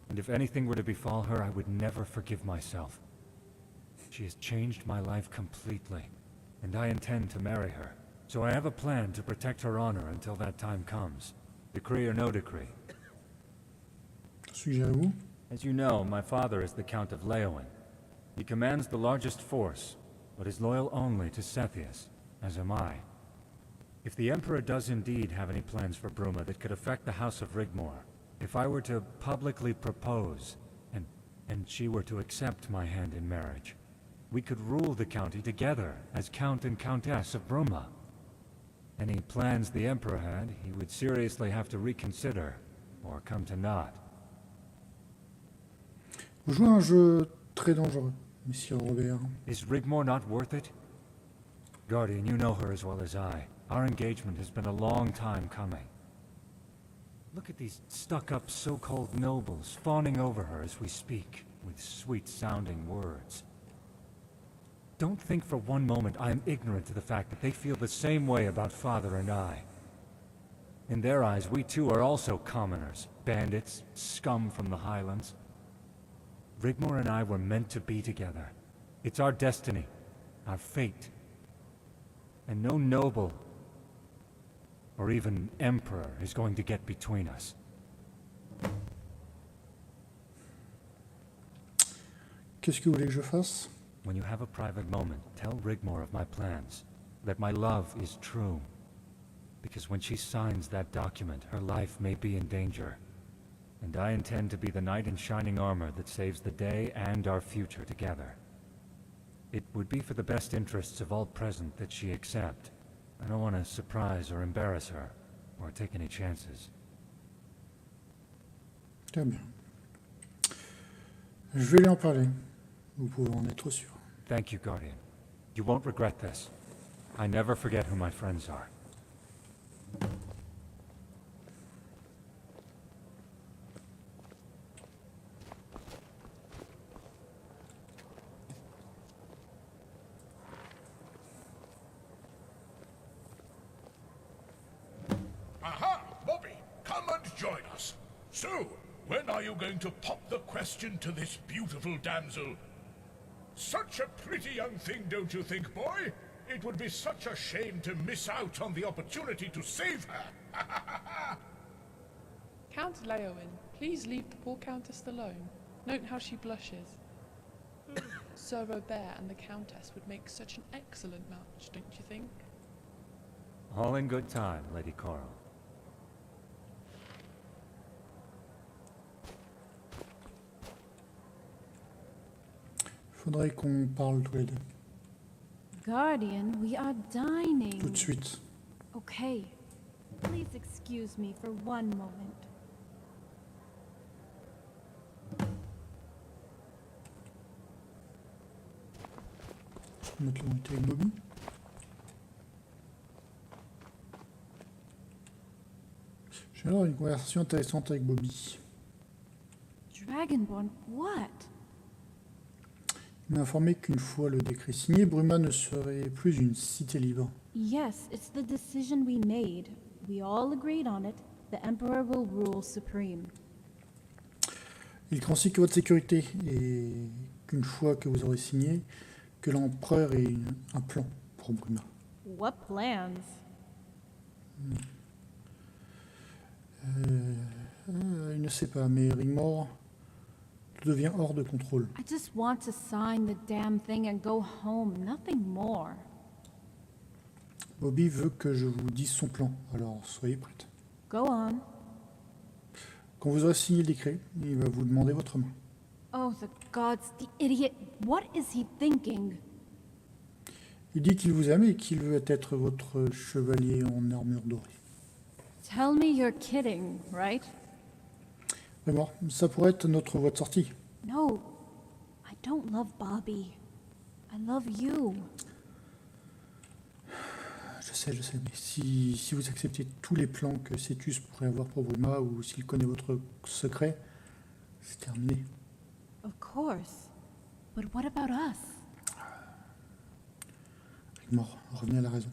And if anything were to befall her, I would never forgive myself. She has changed my life completely, and I intend to marry her. So I have a plan to protect her honor until that time comes. Decree or no decree. Suggérez-vous? As you know, my father is the Count of Leowen. He commands the largest force, but is loyal only to Sethius, as am I. If the Emperor does indeed have any plans for Bruma that could affect the House of Rigmor, if I were to publicly propose, and she were to accept my hand in marriage, we could rule the county together as Count and Countess of Bruma. Any plans the Emperor had, he would seriously have to reconsider, or come to naught. Vous jouez un jeu très dangereux, Monsieur Robert. Is Rigmor not worth it? Guardian, you know her as well as I. Our engagement has been a long time coming. Look at these stuck-up so-called nobles fawning over her as we speak, with sweet-sounding words. Don't think for one moment I am ignorant to the fact that they feel the same way about Father and I. In their eyes, we too are also commoners, bandits, scum from the Highlands. Rigmor and I were meant to be together. It's our destiny, our fate. And no noble, or even emperor, is going to get between us. Qu'est-ce que vous voulez que je fasse? When you have a private moment, tell Rigmor of my plans, that my love is true. Because when she signs that document, her life may be in danger. And I intend to be the knight in shining armor that saves the day and our future together. It would be for the best interests of all present that she accept. I don't want to surprise or embarrass her, or take any chances. Très bien. Je vais lui en parler. Vous pouvez en être sûr. Thank you, Guardian. You won't regret this. I never forget who my friends are. Aha, Bobby, come and join us. So, when are you going to pop the question to this beautiful damsel? Such a pretty young thing, don't you think, boy? It would be such a shame to miss out on the opportunity to save her. Count Leowen, please leave the poor Countess alone. Note how she blushes. Sir Robert and the Countess would make such an excellent match, don't you think? All in good time, Lady Coral. Faudrait qu'on parle tous les deux. Guardian, we are dining. Tout de suite. Okay. Please excuse me for one moment. Je vais mettre l'unité avec Bobby. Je vais avoir une conversation intéressante avec Bobby. Dragonborn, what? Il m'a informé qu'une fois le décret signé, Bruma ne serait plus une cité libre. Yes, it's the decision we made. We all agreed on it. The Emperor will rule supreme. Il craint aussi que votre sécurité et qu'une fois que vous aurez signé, que l'empereur ait un plan pour Bruma. What plans? Il ne sait pas, mais Rigmor, tout devient hors de contrôle. I just want to sign the damn thing and go home, nothing more. Bobby veut que je vous dise son plan, alors soyez prête. Go on. Quand vous aurez signé le décret, il va vous demander votre main. Oh, the gods, the idiot. What is he thinking? Il dit qu'il vous aime et qu'il veut être votre chevalier en armure dorée. Tell me you're kidding, right? Rigmor, ça pourrait être notre voie de sortie. No, I don't love Bobby. I love you. Je sais, mais si vous acceptez tous les plans que Cetus pourrait avoir pour Bruma, ou s'il connaît votre secret, c'est terminé. Of course. But what about us? Rigmor, revenez à la raison.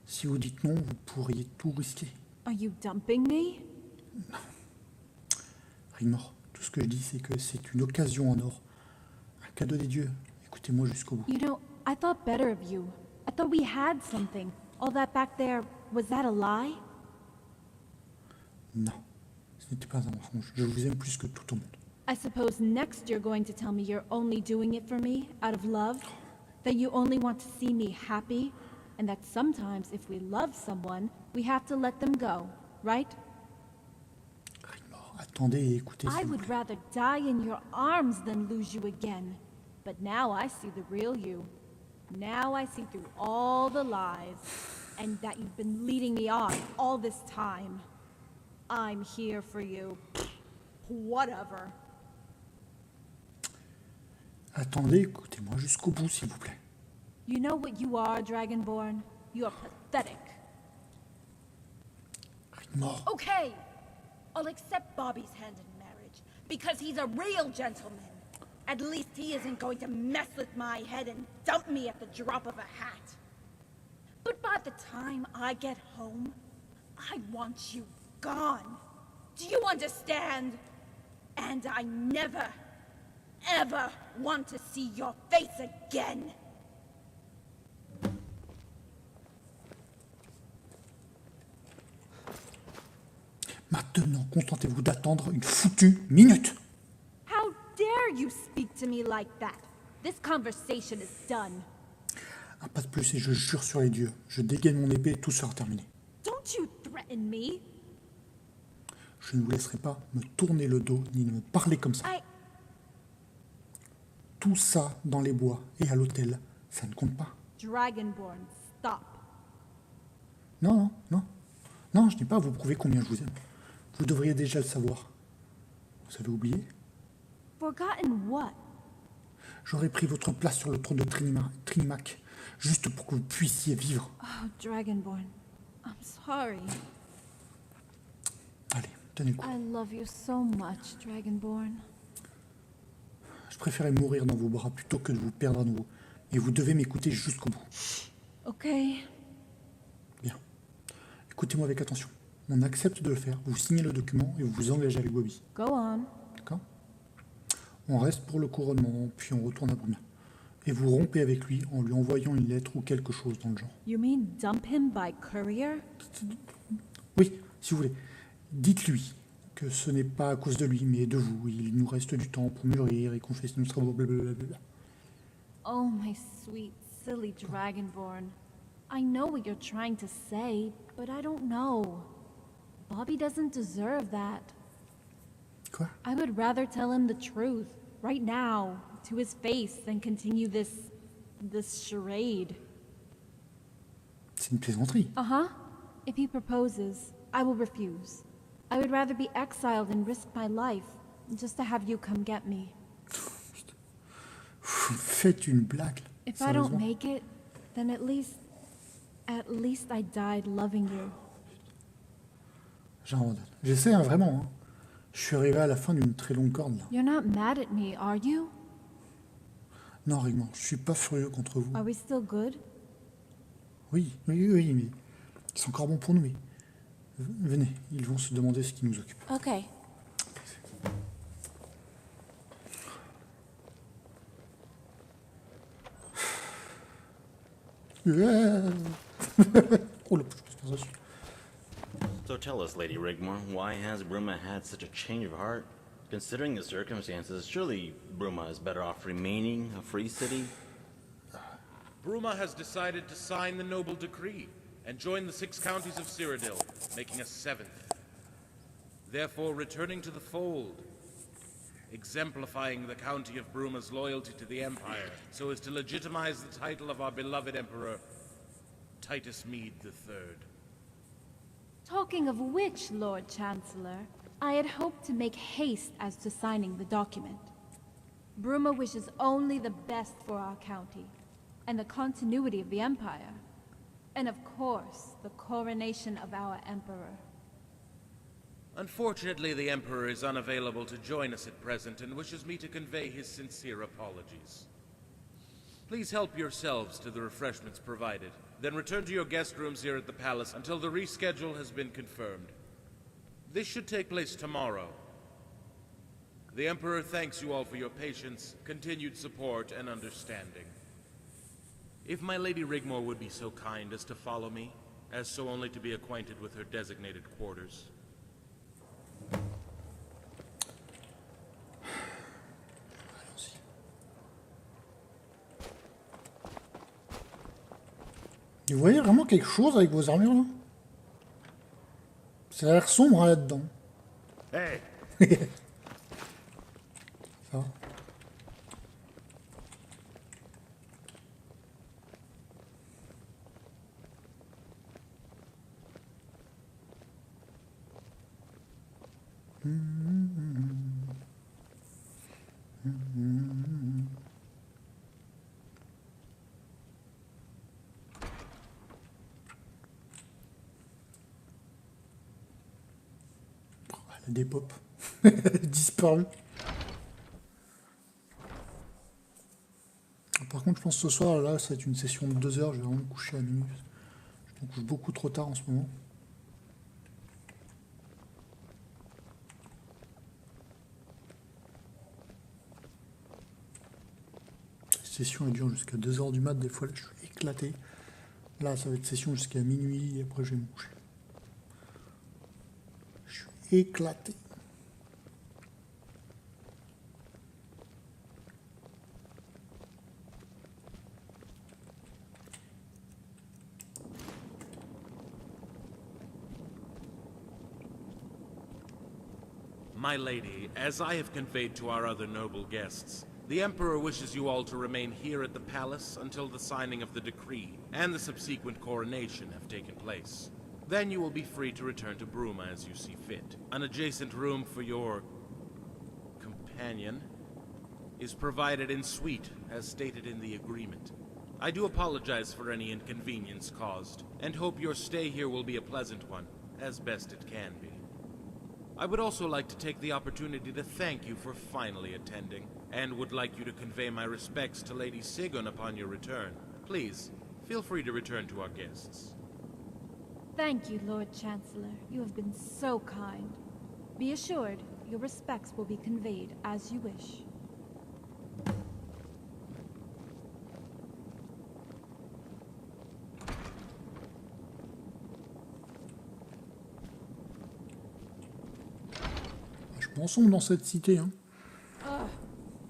Si vous dites non, vous pourriez tout risquer. Are you dumping me? Rigmor, tout ce que je dis, c'est que c'est une occasion en or. Un cadeau des dieux. Écoutez-moi jusqu'au bout. You know, I thought better of you. I thought we had something. All that back there, was that a lie? Non, ce n'était pas un mensonge. Je vous aime plus que tout au monde. I suppose next you're going to tell me you're only doing it for me, out of love? That you only want to see me happy? And that sometimes if we love someone, we have to let them go, right? Rigmor, attendez et écoutez. I would rather die in your arms than lose you again. But now I see the real you. Now I see through all the lies, and that you've been leading me on all this time. I'm here for you. Whatever. Attendez, écoutez-moi jusqu'au bout, s'il vous plaît. You know what you are, Dragonborn? You are pathetic. Rigmor. Okay, I'll accept Bobby's hand in marriage, because he's a real gentleman. At least he isn't going to mess with my head and dump me at the drop of a hat. But by the time I get home, I want you gone. Do you understand? And I never, ever want to see your face again. Maintenant, contentez-vous d'attendre une foutue minute. How dare you speak to me like that? This conversation is done. Un pas de plus et je jure sur les dieux, je dégaine mon épée et tout sera terminé. Don't you threaten me. Je ne vous laisserai pas me tourner le dos ni me parler comme ça. Tout ça dans les bois et à l'hôtel, ça ne compte pas. Dragonborn, stop. Non, je n'ai pas à vous prouver combien je vous aime. Vous devriez déjà le savoir. Vous avez oublié? Forgotten what? J'aurais pris votre place sur le trône de Trinimac, juste pour que vous puissiez vivre. Oh, Dragonborn, I'm sorry. Allez, tenez le coup. I love you so much, Dragonborn. Je préférais mourir dans vos bras plutôt que de vous perdre à nouveau. Et vous devez m'écouter jusqu'au bout. Ok. Bien. Écoutez-moi avec attention. On accepte de le faire, vous signez le document et vous vous engagez avec Bobby. Go on. D'accord? On reste pour le couronnement, puis on retourne à Bruma. Et vous rompez avec lui en lui envoyant une lettre ou quelque chose dans le genre. You mean dump him by courier? Oui, si vous voulez. Dites-lui que ce n'est pas à cause de lui, mais de vous. Il nous reste du temps pour mûrir et confesser nos travaux, blablabla. Oh, my sweet, silly Dragonborn. I know what you're trying to say, but I don't know. Bobby doesn't deserve that. Quoi? I would rather tell him the truth, right now, to his face, than continue this charade. C'est une plaisanterie. Uh-huh. If he proposes, I will refuse. I would rather be exiled and risk my life, just to have you come get me. Vous faites une blague. If I don't make it, then at least I died loving you. J'abandonne. J'essaie, hein, vraiment. Hein. Je suis arrivé à la fin d'une très longue corde, là. You're not mad at me, are you? Non, Rigmor, je suis pas furieux contre vous. Are we still good? Oui, mais c'est encore bon pour nous, mais... Venez, ils vont se demander ce qui nous occupe. Okay. Oh, le push. So tell us, Lady Rigmor, why has Bruma had such a change of heart? Considering the circumstances, surely Bruma is better off remaining a free city? Bruma has decided to sign the noble decree and join the 6 counties of Cyrodiil, making a 7th. Therefore, returning to the fold. exemplifying the county of Bruma's loyalty to the Empire, so as to legitimize the title of our beloved Emperor, Titus Mede III. Talking of which, Lord Chancellor, I had hoped to make haste as to signing the document. Bruma wishes only the best for our county, and the continuity of the Empire. And of course, the coronation of our Emperor. Unfortunately, the Emperor is unavailable to join us at present and wishes me to convey his sincere apologies. Please help yourselves to the refreshments provided, then return to your guest rooms here at the palace until the reschedule has been confirmed. This should take place tomorrow. The Emperor thanks you all for your patience, continued support, and understanding. If my Lady Rigmor would be so kind as to follow me, as so only to be acquainted with her designated quarters. Vous voyez vraiment quelque chose avec vos armures là? Ça a l'air sombre hein, là-dedans. Hey. Ça va. Des pop disparu. Par contre, je pense que ce soir, là, ça va être une session de 2 heures. Je vais vraiment me coucher à minuit. Je me couche beaucoup trop tard en ce moment. La session elle dure jusqu'à 2 heures du mat. Des fois, là, je suis éclaté. Là, ça va être session jusqu'à minuit. Et après, je vais me coucher. Éclaté. My lady, as I have conveyed to our other noble guests, the Emperor wishes you all to remain here at the palace until the signing of the decree and the subsequent coronation have taken place. Then you will be free to return to Bruma as you see fit. An adjacent room for your companion is provided in suite, as stated in the agreement. I do apologize for any inconvenience caused, and hope your stay here will be a pleasant one, as best it can be. I would also like to take the opportunity to thank you for finally attending, and would like you to convey my respects to Lady Sigun upon your return. Please, feel free to return to our guests. Thank you, Lord Chancellor. You have been so kind. Be assured, your respects will be conveyed as you wish. Je pense sombre dans cette cité, hein. Ugh.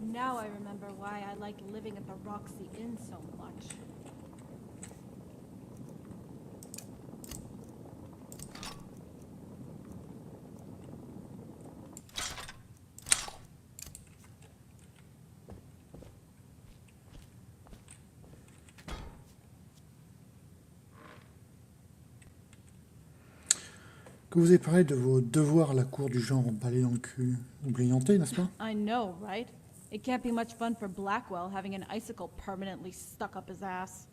Now I remember why I like living at the Roxy Inn so much. Que vous avez parlé de vos devoirs à la cour du genre balai dans le cul ou brillanté, n'est-ce pas? I know, right? It can't be much fun for Blackwell having an icicle permanently stuck up his ass.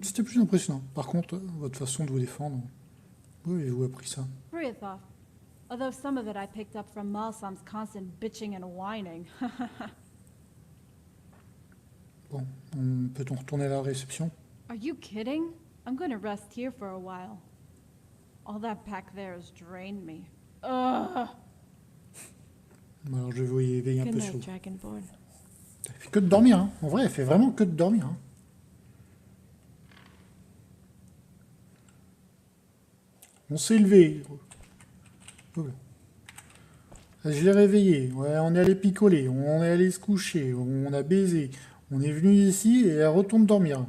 C'était plus impressionnant. Par contre, votre façon de vous défendre, où avez-vous appris ça? Briathoff. Although some of it I picked up from Malsam's constant bitching and whining. Bon, peut-on retourner à la réception? Are you kidding? I'm going to rest here for a while. All that back there has drained me. Ugh. Alors je vais éveiller un Good peu night, sur... Dragonborn. Elle fait que de dormir, hein. En vrai, elle fait vraiment que de dormir, hein. On s'est levé. Oh. Je l'ai réveillé. Ouais, on est allé picoler. On est allé se coucher. On a baisé. On est venu ici et elle retourne dormir.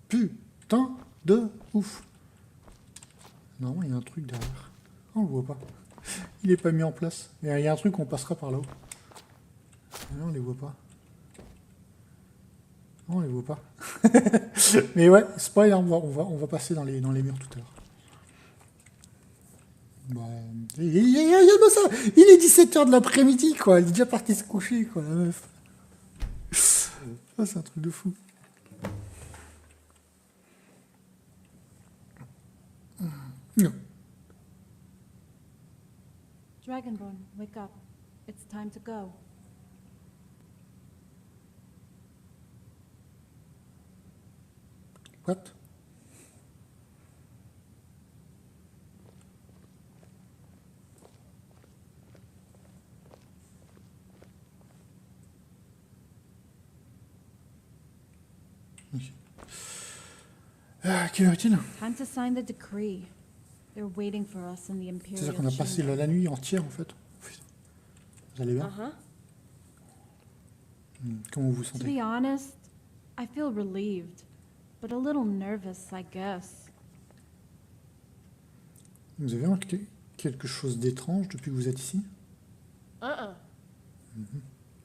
Putain de ouf. Non, il y a un truc derrière. On le voit pas. Il est pas mis en place. Il y a un truc, on passera par là-haut. Non, on les voit pas. Non, on les voit pas. Mais ouais, c'est pas grave, on va passer dans les murs tout à l'heure. Bon, il est 17h de l'après-midi, quoi. Il est déjà parti se coucher, quoi, la meuf. Ça, c'est un truc de fou. Non. Dragonborn, wake up. It's time to go. What? Okay. Quelle heure est-il? Time to sign the decree. They're waiting for us in the Imperial C'est-à-dire qu'on a passé chamber. la nuit entière, en fait. Vous allez bien? Uh-huh. Comment vous vous To sentez? be honest, I feel relieved, but a little nervous, I guess. Vous avez remarqué quelque chose d'étrange depuis que vous êtes ici?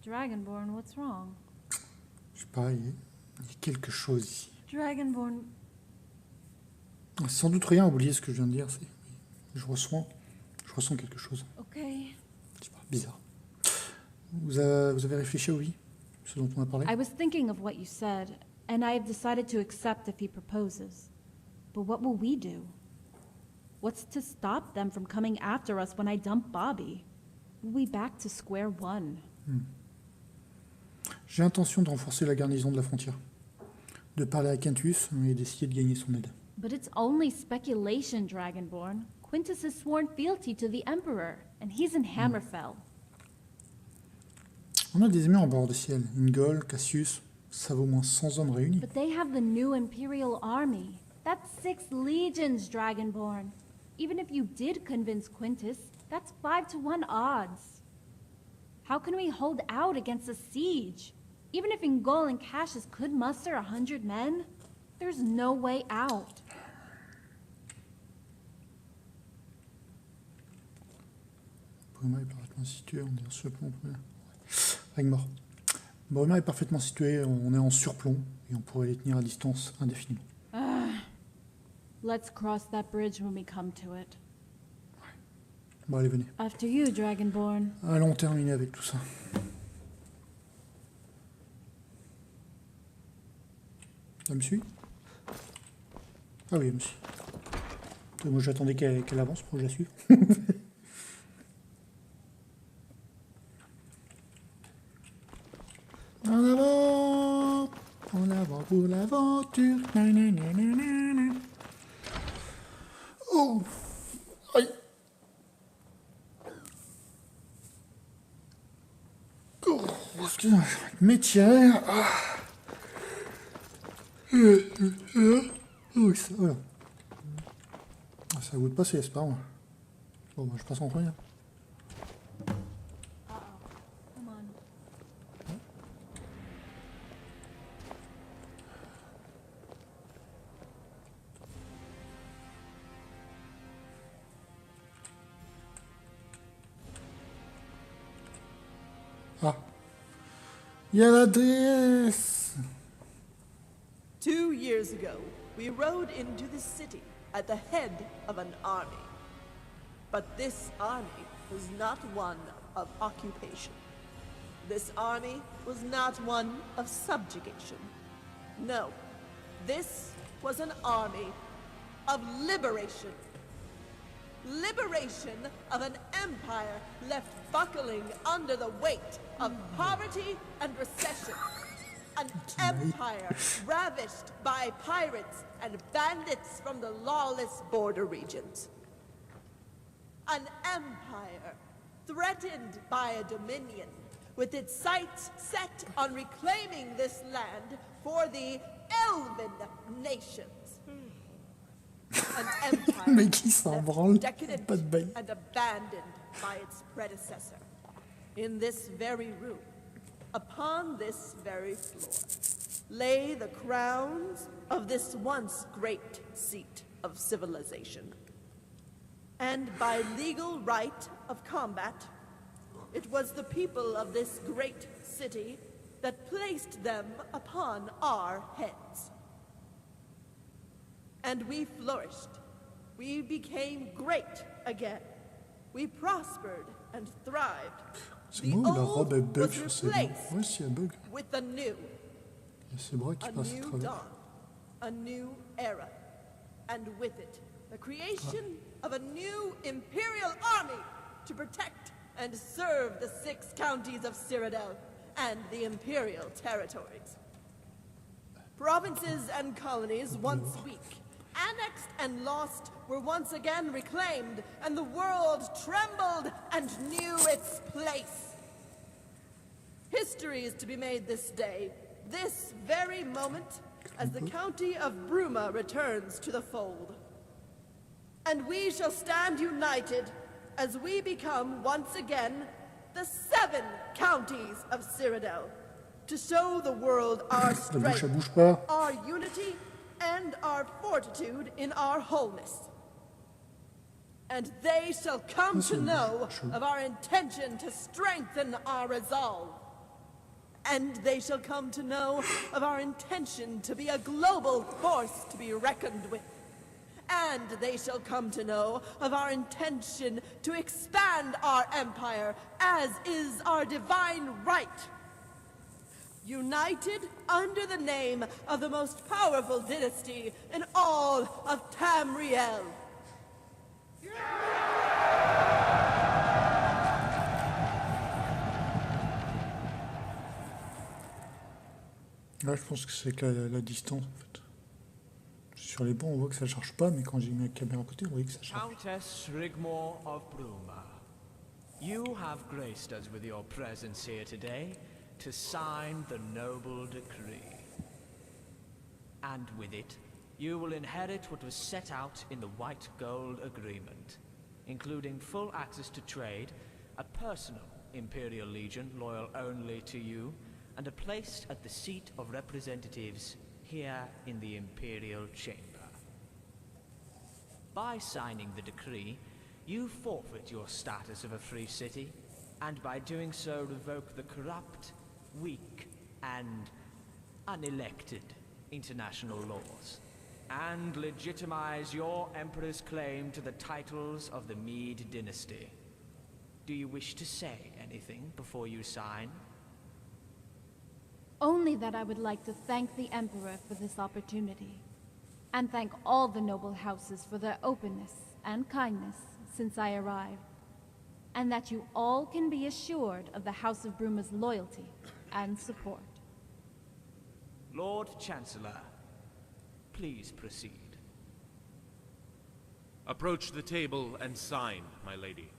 Dragonborn, what's wrong? Je sais pas, il y a quelque chose ici. Dragonborn, Sans doute rien, oubliez ce que je viens de dire. Je ressens quelque chose. okay. Je sais pas, bizarre. Vous avez réfléchi à oui, ce dont on a parlé? I was thinking of what you said, and I have decided to accept if he proposes. But what will we do? What's to stop them from coming after us when I dump Bobby? We'll be back to square one. J'ai l'intention de renforcer la garnison de la frontière, de parler à Quintus et d'essayer de gagner son aide. But it's only speculation, Dragonborn. Quintus has sworn fealty to the Emperor, and he's in Hammerfell. On a des amis en bord de ciel. Ingol, Cassius, ça vaut au moins 100 hommes réunis. But they have the new Imperial army. That's 6 legions, Dragonborn. Even if you did convince Quintus, that's 5 to 1 odds. How can we hold out against a siege? Even if Ingol and Cassius could muster 100 men, there's no way out. Bruma est parfaitement situé, on est en surplomb. Rigmor. Bruma est parfaitement situé, on est en surplomb et on pourrait les tenir à distance indéfiniment. Let's cross that bridge when we come to it. Bon, allez, venez. After you, Dragonborn. Allons terminer avec tout ça. Elle me suit? Ah oui, elle me suit. Moi, j'attendais qu'elle avance pour que je la suive. En avant pour l'aventure. Nananana. Oh, aïe. Oh, excusez-moi, m'étirer. Ah. Oui, ça, voilà. Ça goûte pas, c'est pas moi. Bon, moi je passe en premier. Come on. Ah. Il y a l'adresse. 2 years ago, we rode into the city at the head of an army. But this army was not one of occupation. This army was not one of subjugation. No, this was an army of liberation. Liberation of an empire left buckling under the weight of poverty and recession. An empire ravished by pirates and bandits from the lawless border regions. An empire threatened by a dominion with its sights set on reclaiming this land for the Elven nations. An empire Mais qui s'en branle? decadent Pas de bail. and abandoned by its predecessor. In this very room, upon this very floor, lay the crowns of this once great seat of civilization. And by legal right of combat, it was the people of this great city that placed them upon our heads. And we flourished. We became great again. We prospered and thrived. C'est moi ou la robe elle bug sur ses bras? Ouais, si elle bug. With the new. Il y a ses bras qui A passent à new travers. dawn, a new era, and with it, the creation of a new imperial army to protect and serve the 6 counties of Cyrodiil and the imperial territories. Provinces and colonies once weak, annexed and lost, were once again reclaimed, and the world trembled and knew its place. History is to be made this day, this very moment, as the county of Bruma returns to the fold. And we shall stand united as we become once again the 7 counties of Cyrodiil, to show the world our strength, our unity, and our fortitude in our wholeness. And they shall come to know of our intention to strengthen our resolve. And they shall come to know of our intention to be a global force to be reckoned with. And they shall come to know of our intention to expand our empire, as is our divine right. United under the name of the most powerful dynasty in all of Tamriel. Là, je pense que c'est que la distance en fait. Sur les bancs, on voit que ça charge pas, mais quand j'ai mis la caméra à côté, on voyait que ça charge. Countess Rigmor of Bruma, you have graced us with your presence here today to sign the noble decree. And with it, you will inherit what was set out in the White Gold Agreement, including full access to trade, a personal Imperial Legion loyal only to you, and a place at the seat of representatives here in the Imperial Chamber. By signing the decree, you forfeit your status of a free city, and by doing so revoke the corrupt, weak, and unelected international laws, and legitimize your Emperor's claim to the titles of the Mede dynasty. Do you wish to say anything before you sign? Only that I would like to thank the Emperor for this opportunity, and thank all the noble houses for their openness and kindness since I arrived, and that you all can be assured of the House of Bruma's loyalty and support. Lord Chancellor, please proceed. Approach the table and sign, my lady.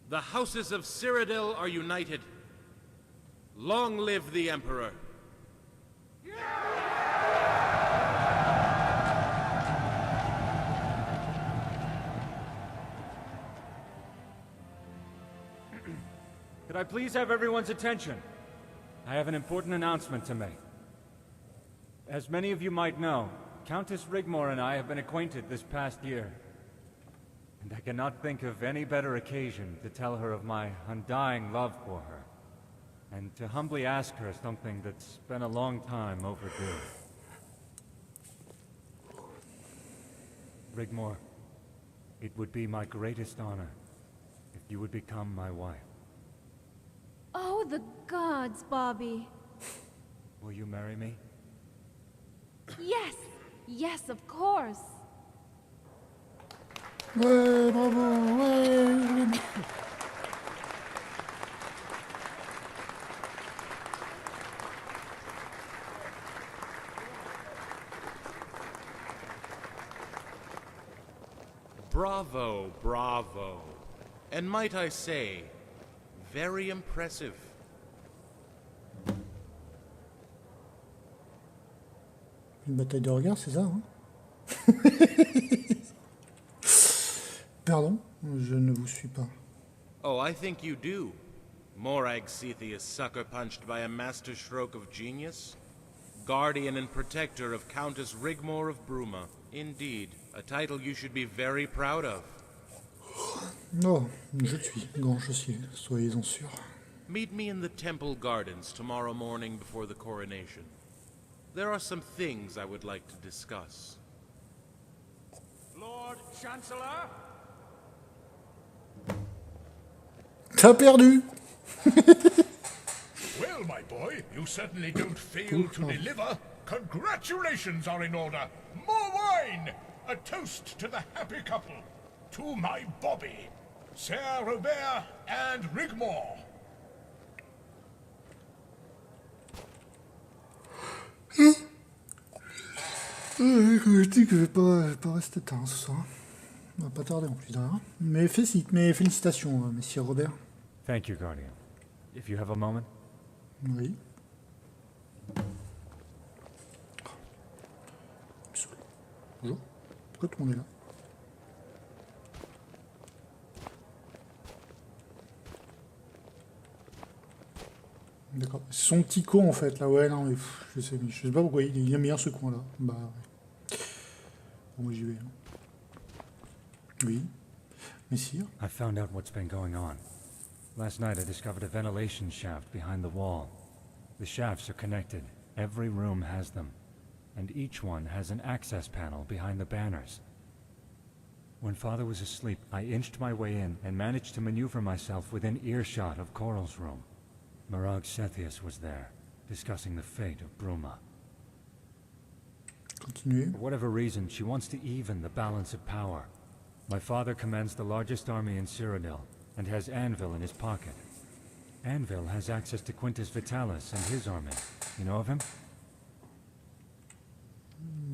The houses of Cyrodiil are united. Long live the Emperor! Could I please have everyone's attention? I have an important announcement to make. As many of you might know, Countess Rigmor and I have been acquainted this past year. And I cannot think of any better occasion to tell her of my undying love for her, and to humbly ask her something that's been a long time overdue. Rigmor, it would be my greatest honor if you would become my wife. Oh, the gods, Bobby. Will you marry me? Yes! Yes, of course! Ouais, bravo, ouais. Bravo, bravo. And might I say, very impressive. Une bataille de regard, c'est ça, hein? Pardon, je ne vous suis pas. Oh, I think you do. Morag Sethi is sucker punched by a master stroke of genius? guardian and protector of Countess Rigmor of Bruma. Indeed, a title you should be very proud of. Non, je suis grand chaussier, soyez-en sûrs. Meet me in the temple gardens tomorrow morning before the coronation. There are some things I would like to discuss. Lord Chancellor? T'as perdu. Well, my boy, you certainly don't fail to deliver. Congratulations are in order. More wine! A toast to the happy couple. To my Bobby, Sir Robert and Rigmor. Je dis que je vais pas rester tard ce soir. On va pas tarder en plus derrière. Mais félicitations, Monsieur Robert. Thank you, Guardian. If you have a moment. Oui. Bonjour. Pourquoi tout le monde est là? D'accord. C'est son petit con en fait là, ouais, non mais je sais pas pourquoi il aime bien ce coin là. Bah ouais. Bon, moi j'y vais. Oui. Messire. I found out what's been going on. Last night I discovered a ventilation shaft behind the wall. The shafts are connected. Every room has them. And each one has an access panel behind the banners. When Father was asleep, I inched my way in and managed to maneuver myself within earshot of Coral's room. Morag Sethius was there, discussing the fate of Bruma. Continuez. For whatever reason, she wants to even the balance of power. My father commands the largest army in Cyrodiil, and has Anvil in his pocket. Anvil has access to Quintus Vitalis and his army. You know of him?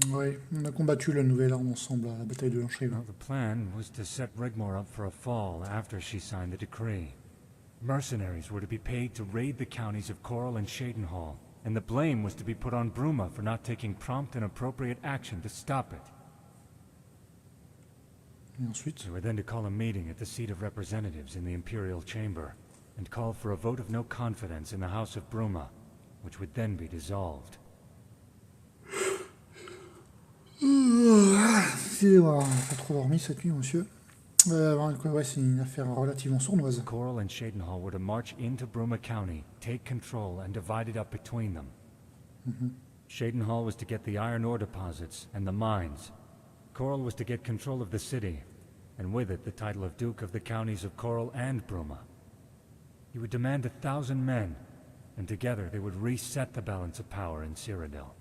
Ouais, on a combattu la nouvelle arme ensemble à la bataille de l'Anchrive. Well, the plan was to set Rigmor up for a fall after she signed the decree. Mercenaries were to be paid to raid the counties of Coral and Shadenhall, and the blame was to be put on Bruma for not taking prompt and appropriate action to stop it. Et ensuite? We were then to call a meeting at the seat of representatives in the Imperial Chamber, and call for a vote of no confidence in the House of Bruma, which would then be dissolved. Excusez-moi, on n'a pas trop dormi cette nuit, monsieur. Ouais, c'est une affaire relativement sournoise. Coral and Shadenhall were to march into Bruma County, take control, and divide it up between them. Shadenhall was to get the iron ore deposits and the mines. Coral was to get control of the city, and with it the title of Duke of the counties of Coral and Bruma. He would demand 1,000 men, and together they would reset the balance of power in Cyrodiil.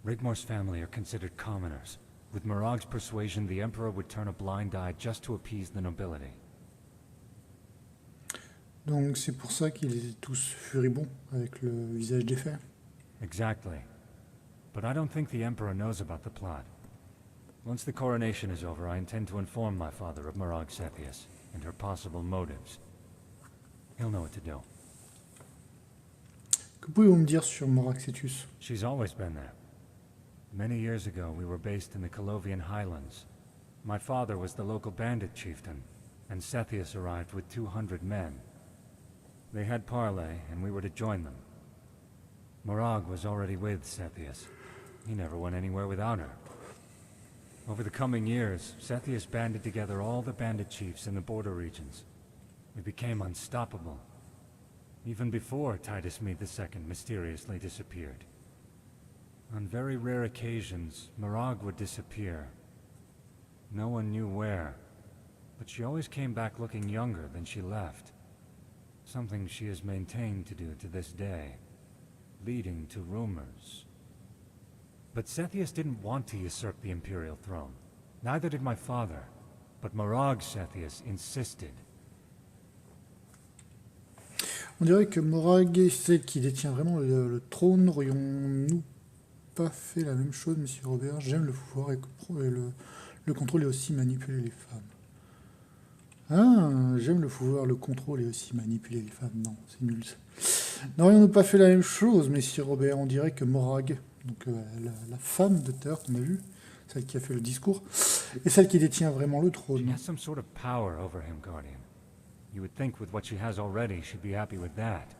Rigmor's family are considered commoners. With Morag's persuasion, the Emperor would turn a blind eye just to appease the nobility. Donc c'est pour ça qu'ils étaient tous furibonds avec le visage défait. Exactly. But I don't think the Emperor knows about the plot. Once the coronation is over, I intend to inform my father of Morag Sethius and her possible motives. He'll know what to do. Que pouvez-vous me dire sur Morag Sethius? She's always been there. Many years ago, we were based in the Colovian Highlands. My father was the local bandit chieftain, and Sethius arrived with 200 men. They had parley, and we were to join them. Morag was already with Sethius. He never went anywhere without her. Over the coming years, Sethius banded together all the bandit chiefs in the border regions. We became unstoppable. Even before Titus Mede II mysteriously disappeared. On very rare occasions, Morag would disappear. No one knew where, but she always came back looking younger than she left. Something she has maintained to do to this day, leading to rumors. But Sethius didn't want to usurp the Imperial throne. Neither did my father, but Morag Sethius insisted. On dirait que Morag est celle qui détient vraiment le trône. N'aurions-nous pas fait la même chose, monsieur Robert? J'aime le pouvoir et le contrôle et aussi manipuler les femmes. Ah, j'aime le pouvoir, le contrôle et aussi manipuler les femmes. Non, c'est nul. N'aurions-nous pas fait la même chose, monsieur Robert? On dirait que Morag, donc la femme de Terre qu'on a vue, celle qui a fait le discours, et celle qui détient vraiment le trône. She has some sort of power over him, Guardian. You would think with what she has already, she'd be happy with that.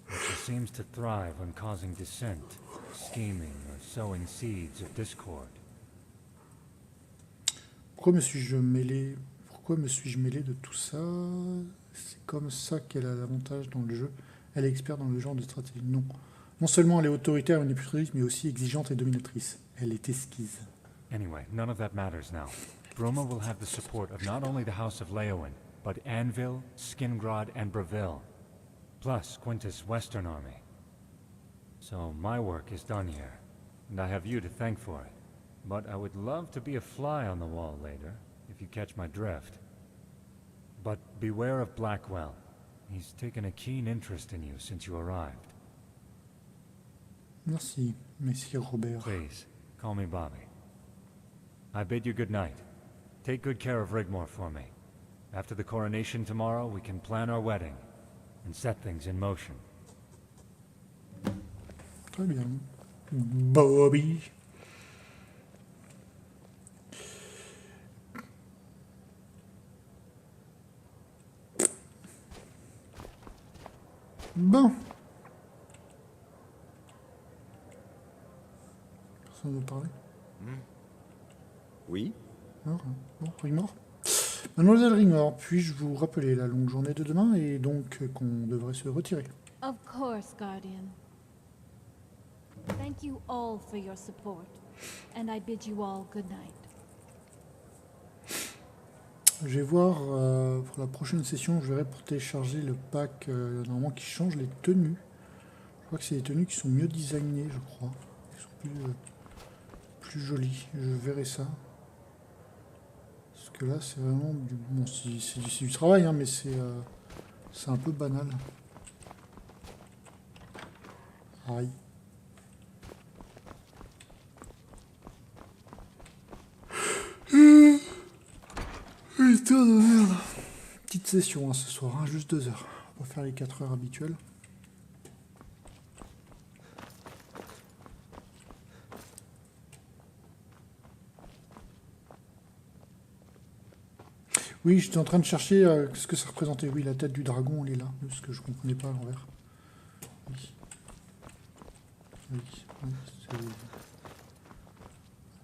She seems to thrive on causing dissent, scheming, or sowing seeds of discord. Pourquoi me suis-je mêlé de tout ça? C'est comme ça qu'elle a l'avantage dans le jeu. Elle est experte dans le genre de stratégie. Non. Non seulement elle est autoritaire et manipulatrice, mais aussi exigeante et dominatrice. Elle est esquisse. Anyway, none of that matters now. Bruma will have the support of not only the House of Leowen, but Anvil, Skingrad, and Breville, plus Quintus' Western Army. So my work is done here, and I have you to thank for it. But I would love to be a fly on the wall later, if you catch my drift. But beware of Blackwell. He's taken a keen interest in you since you arrived. Merci, Monsieur Robert. Please, call me Bobby. I bid you good night. Take good care of Rigmor for me. After the coronation tomorrow, we can plan our wedding and set things in motion. Très bien. Bobby. Bon. Personne ne veut parler? Oui? Non, bon, Rigmor. Mademoiselle Rigmor, puis-je vous rappeler la longue journée de demain et donc qu'on devrait se retirer? Of course, Guardian. Thank you all for your support, and I bid you all good night. Je vais voir pour la prochaine session, je verrai pour télécharger le pack normalement qui change les tenues. Je crois que c'est les tenues qui sont mieux designées, je crois. Qui sont plus jolies. Je verrai ça. Parce que là, c'est vraiment du... Bon, c'est du travail, hein, mais c'est un peu banal. Aïe. Putain de merde. Petite session hein, ce soir, hein, juste 2 heures. On va faire les 4 heures habituelles. Oui, j'étais en train de chercher ce que ça représentait. Oui, la tête du dragon, elle est là. Ce que je comprenais pas à l'envers. Oui. Oui,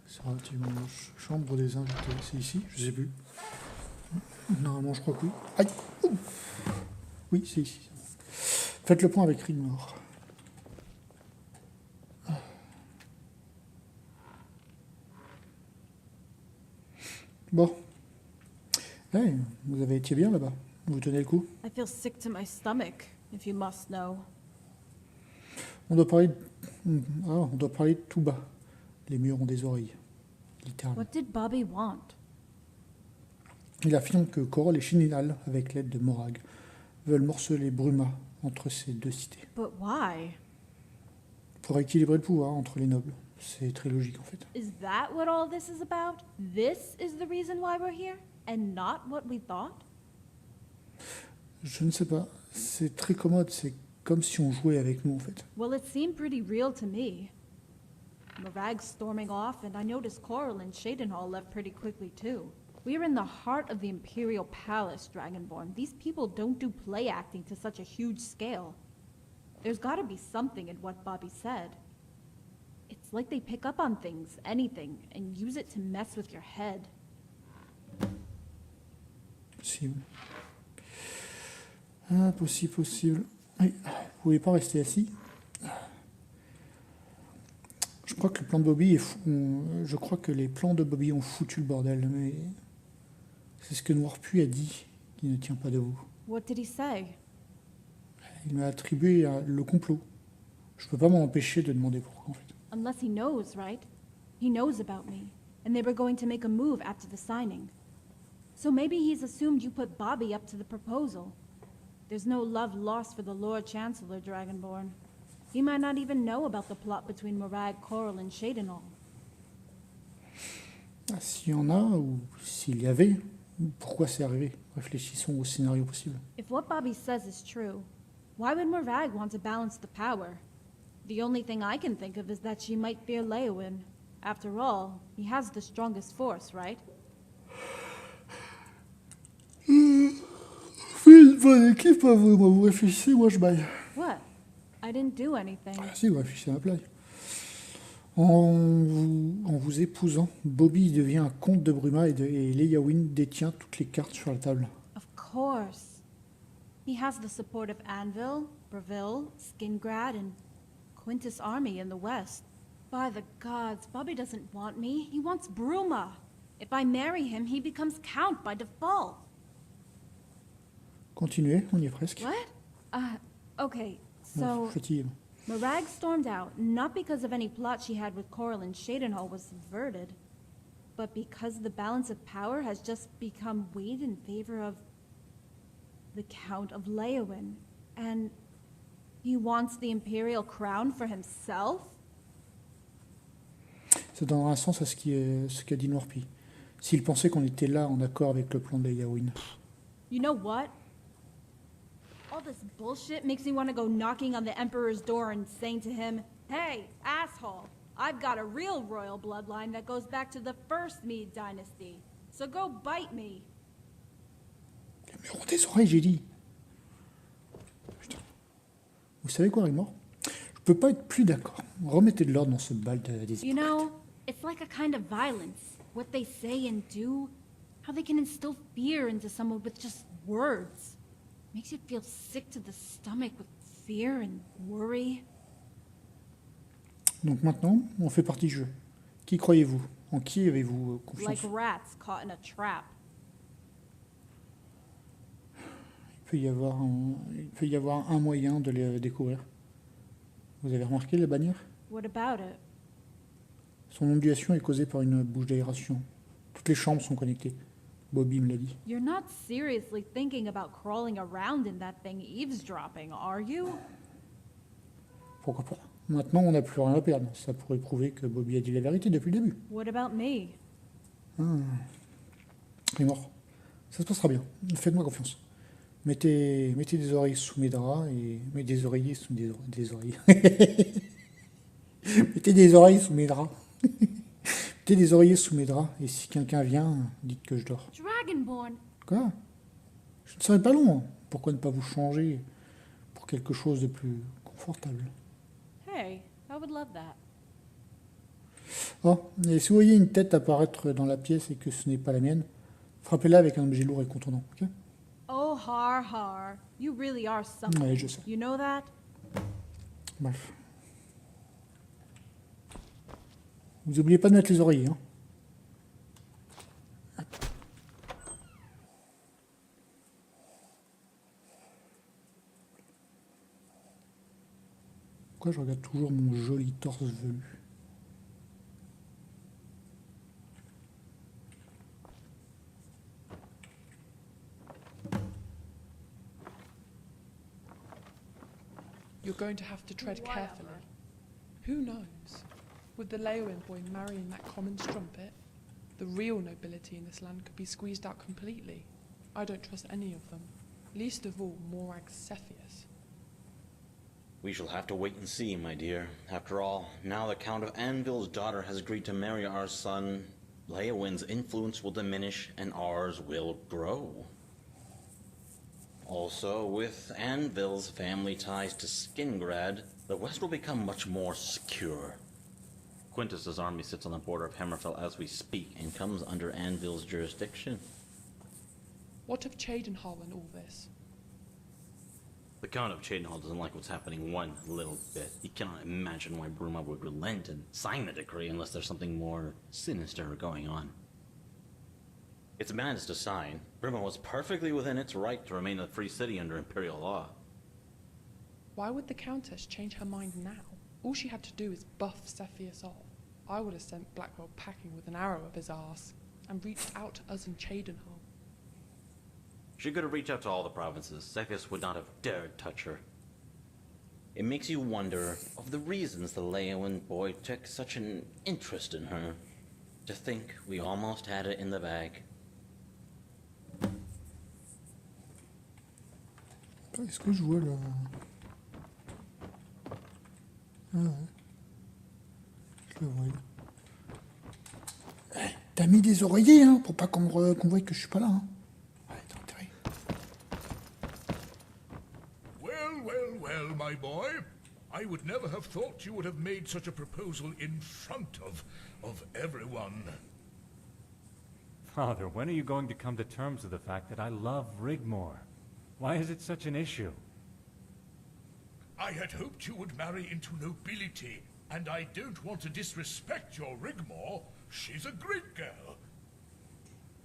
c'est relativement moche. Chambre des invités. C'est ici? Je sais plus. Normalement, je crois que oui. Aïe! Oui, c'est ici. Faites le point avec Rigmor. Bon. Hey, vous avez été bien là-bas. Vous tenez le coup? I feel sick to my stomach, if you must know. On doit parler tout bas. Les murs ont des oreilles. Littéralement. What did Bobby want? Il affirme que Corol et Shininal, avec l'aide de Morag, veulent morceler Bruma entre ces deux cités. But why? Pour équilibrer le pouvoir entre les nobles. C'est très logique en fait. Is that what all this is about? This is the reason why we're here? And not what we thought? Je ne sais pas. C'est très commode. C'est comme si on jouait avec nous en fait. Well, it seemed pretty real to me. Morag storming off, and I noticed Coral and Shadenhall left pretty quickly too. We are in the heart of the Imperial Palace, Dragonborn. These people don't do play acting to such a huge scale. There's gotta be something in what Bobby said. It's like they pick up on things, anything, and use it to mess with your head. Possible. Ah, possible. Oui, vous pouvez pas rester assis. Je crois que le plan de Bobby est fou. Je crois que les plans de Bobby ont foutu le bordel, mais c'est ce que Noirpuis a dit, qui ne tient pas debout. What did he say? Il m'a attribué le complot. Je peux pas m'en empêcher de demander pourquoi en fait. Unless he knows, right? He knows about me, and they were going to make a move after the signing. So maybe he's assumed you put Bobby up to the proposal. There's no love lost for the Lord Chancellor, Dragonborn. He might not even know about the plot between Morag, Coral, and Shadenhall. Ah, s'il y en a, ou s'il y avait, pourquoi c'est arrivé? Réfléchissons au scénario possible. If what Bobby says is true, why would Morag want to balance the power? The only thing I can think of is that she might fear Leowen. After all, he has the strongest force, right? Faites une bonne équipe, vous réfléchissez, moi je baille. What? I didn't do anything. Ah si, vous réfléchissez à ma place. En vous épousant, Bobby devient un comte de Bruma et Leyawiin détient toutes les cartes sur la table. Of course. He has the support of Anvil, Breville, Skingrad, and Quintus Army in the west. By the gods, Bobby doesn't want me. He wants Bruma. If I marry him, he becomes count by default. Continuez, on y est presque. What? Okay, Non, so... fatigue. Morag stormed out, not because of any plot she had with Coral and Shadenhall was subverted, but because the balance of power has just become weighed in favor of the Count of Leyawiin, and he wants the Imperial crown for himself? Ça donne un sens à ce qu'a dit Noirpi. S'il pensait qu'on était là en accord avec le plan de Leyawiin. You know what? All this bullshit makes me want to go knocking on the Emperor's door and saying to him, "Hey, asshole, I've got a real royal bloodline that goes back to the first Mede dynasty, so go bite me." Mais rends tes oreilles, j'ai dit. Putain. Vous savez quoi, Rigmor? Je peux pas être plus d'accord. Remettez de l'ordre dans ce bal des You know, it's like a kind of violence. What they say and do, how they can instill fear into someone with just words. Makes you feel sick to the stomach with fear and worry. Donc maintenant, on fait partie du jeu. Qui croyez-vous? En qui avez-vous confiance? Like rats caught in a trap. Il peut y avoir un moyen de les découvrir. Vous avez remarqué la bannière? What about it? Son ondulation est causée par une bouche d'aération. Toutes les chambres sont connectées. Bobby me l'a dit. You're not seriously thinking about crawling around in that thing eavesdropping, are you? Pourquoi pas? Maintenant, on n'a plus rien à perdre. Ça pourrait prouver que Bobby a dit la vérité depuis le début. What about me? Mémoire. Ça se passera bien. Faites-moi confiance. Mettez des oreilles sous mes draps et mettez des oreillers sous des oreilles. Mettez des oreilles sous mes draps. Mettez des oreillers sous mes draps et si quelqu'un vient, dites que je dors. Dragonborn. Quoi? Je ne serai pas long. Pourquoi ne pas vous changer pour quelque chose de plus confortable? Hey, I would love that. Oh, et si vous voyez une tête apparaître dans la pièce et que ce n'est pas la mienne, frappez-la avec un objet lourd et contondant, ok? Oh, har. You really are something. Ouais, je sais. You know that? Bref. Vous oubliez pas de mettre les oreillers, hein. Pourquoi je regarde toujours mon joli torse velu? You're going to have to tread carefully. Who knows? With the Leyawiin boy marrying that common strumpet, the real nobility in this land could be squeezed out completely. I don't trust any of them. Least of all, Morag Cepheus. We shall have to wait and see, my dear. After all, now the Count of Anvil's daughter has agreed to marry our son, Leyawiin's influence will diminish and ours will grow. Also, with Anvil's family ties to Skingrad, the West will become much more secure. Quintus's army sits on the border of Hammerfell as we speak and comes under Anvil's jurisdiction. What of Cheydinhal and all this? The Count of Cheydinhal doesn't like what's happening one little bit. He cannot imagine why Bruma would relent and sign the decree unless there's something more sinister going on. It's madness to sign. Bruma was perfectly within its right to remain a free city under Imperial law. Why would the Countess change her mind now? All she had to do is buff Cepheus off. I would have sent Blackwell packing with an arrow up his arse and reached out to us in Cheydinhal. She could have reached out to all the provinces. Cepheus would not have dared touch her. It makes you wonder of the reasons the Leyawiin boy took such an interest in her. To think we almost had it in the bag. Est-ce que je vois le... Ah ouais. Je le vois. Hey, t'as mis des oreillers, hein, pour pas qu'on voie que je suis pas là, hein. Ouais, t'as intérêt. Well, my boy. I would never have thought you would have made such a proposal in front of everyone. Father, when are you going to come to terms with the fact that I love Rigmor? Why is it such an issue? I had hoped you would marry into nobility, and I don't want to disrespect your Rigmor. She's a great girl.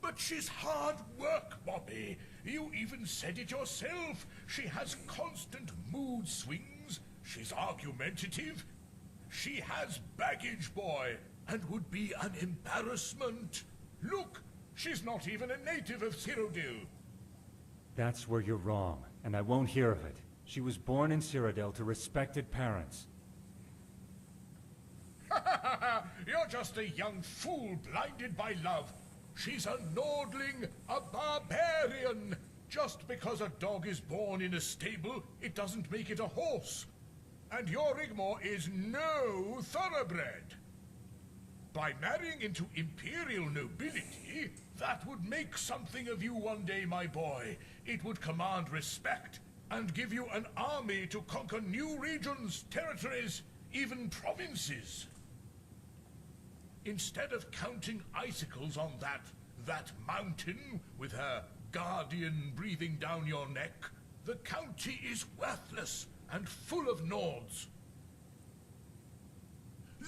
But she's hard work, Bobby. You even said it yourself. She has constant mood swings. She's argumentative. She has baggage, boy, and would be an embarrassment. Look, she's not even a native of Cyrodiil. That's where you're wrong, and I won't hear of it. She was born in Cyrodiil to respected parents. You're just a young fool blinded by love. She's a Nordling, a barbarian. Just because a dog is born in a stable, it doesn't make it a horse. And your Rigmor is no thoroughbred. By marrying into imperial nobility, that would make something of you one day, my boy. It would command respect and give you an army to conquer new regions, territories, even provinces. Instead of counting icicles on that mountain with her guardian breathing down your neck, the county is worthless and full of Nords.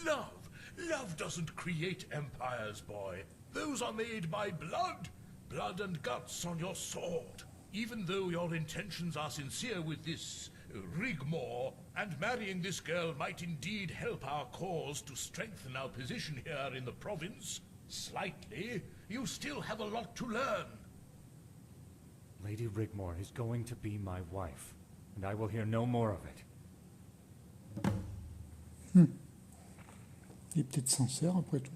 Love doesn't create empires, boy. Those are made by blood and guts on your sword. Even though your intentions are sincere with this Rigmor, and marrying this girl might indeed help our cause to strengthen our position here in the province, slightly, you still have a lot to learn. Lady Rigmor is going to be my wife, and I will hear no more of it. Il est peut-être sincère après tout.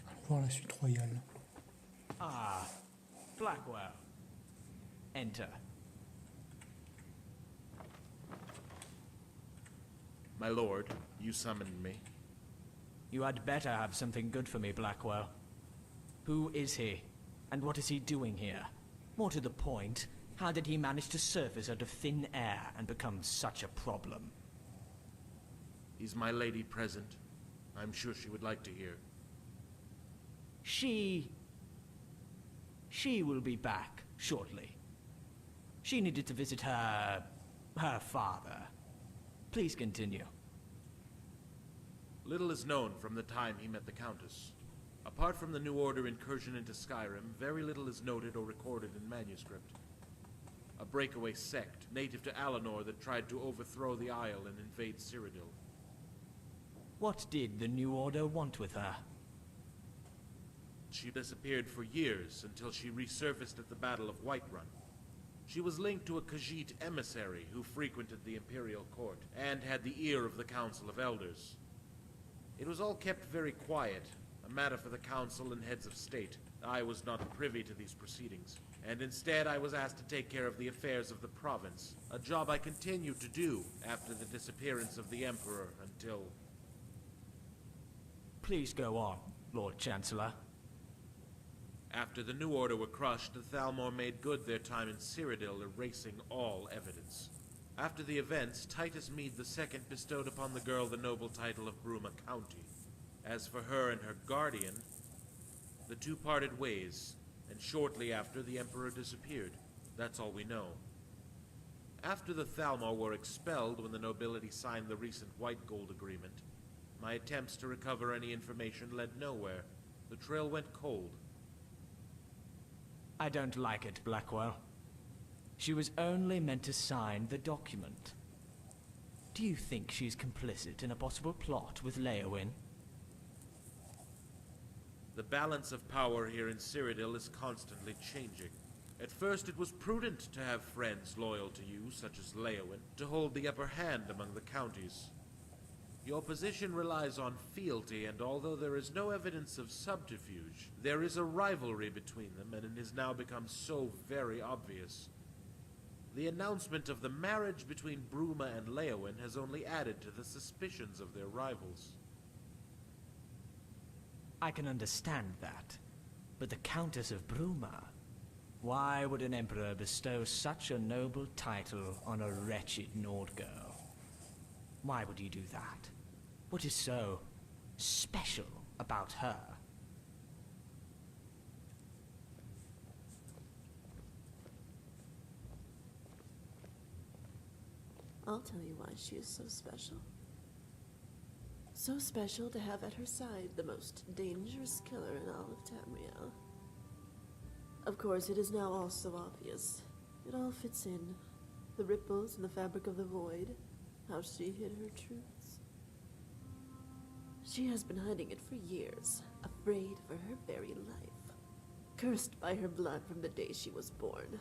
Allons voir la suite royale. Ah, Blackwell. Enter. My lord, you summoned me. You had better have something good for me, Blackwell. Who is he? And what is he doing here? More to the point, how did he manage to surface out of thin air and become such a problem? Is my lady present? I'm sure she would like to hear. She will be back shortly. She needed to visit her father. Please continue. Little is known from the time he met the Countess. Apart from the New Order incursion into Skyrim, very little is noted or recorded in manuscript. A breakaway sect, native to Alinor, that tried to overthrow the Isle and invade Cyrodiil. What did the New Order want with her? She disappeared for years until she resurfaced at the Battle of Whiterun. She was linked to a Khajiit emissary who frequented the Imperial Court and had the ear of the Council of Elders. It was all kept very quiet, a matter for the Council and heads of state. I was not privy to these proceedings, and instead I was asked to take care of the affairs of the province, a job I continued to do after the disappearance of the Emperor until... Please go on, Lord Chancellor. After the New Order were crushed, the Thalmor made good their time in Cyrodiil, erasing all evidence. After the events, Titus Mede II bestowed upon the girl the noble title of Bruma County. As for her and her guardian, the two parted ways, and shortly after, the Emperor disappeared. That's all we know. After the Thalmor were expelled when the nobility signed the recent White Gold Agreement, my attempts to recover any information led nowhere. The trail went cold. I don't like it, Blackwell. She was only meant to sign the document. Do you think she's complicit in a possible plot with Leowin? The balance of power here in Cyrodiil is constantly changing. At first it was prudent to have friends loyal to you, such as Leowin, to hold the upper hand among the counties. Your position relies on fealty, and although there is no evidence of subterfuge, there is a rivalry between them, and it has now become so very obvious. The announcement of the marriage between Bruma and Leowin has only added to the suspicions of their rivals. I can understand that, but the Countess of Bruma... Why would an emperor bestow such a noble title on a wretched Nord girl? Why would he do that? What is so special about her? I'll tell you why she is so special. So special to have at her side the most dangerous killer in all of Tamriel. Of course, it is now all so obvious. It all fits in. The ripples in the fabric of the void. How she hid her truths. She has been hiding it for years, afraid for her very life. Cursed by her blood from the day she was born.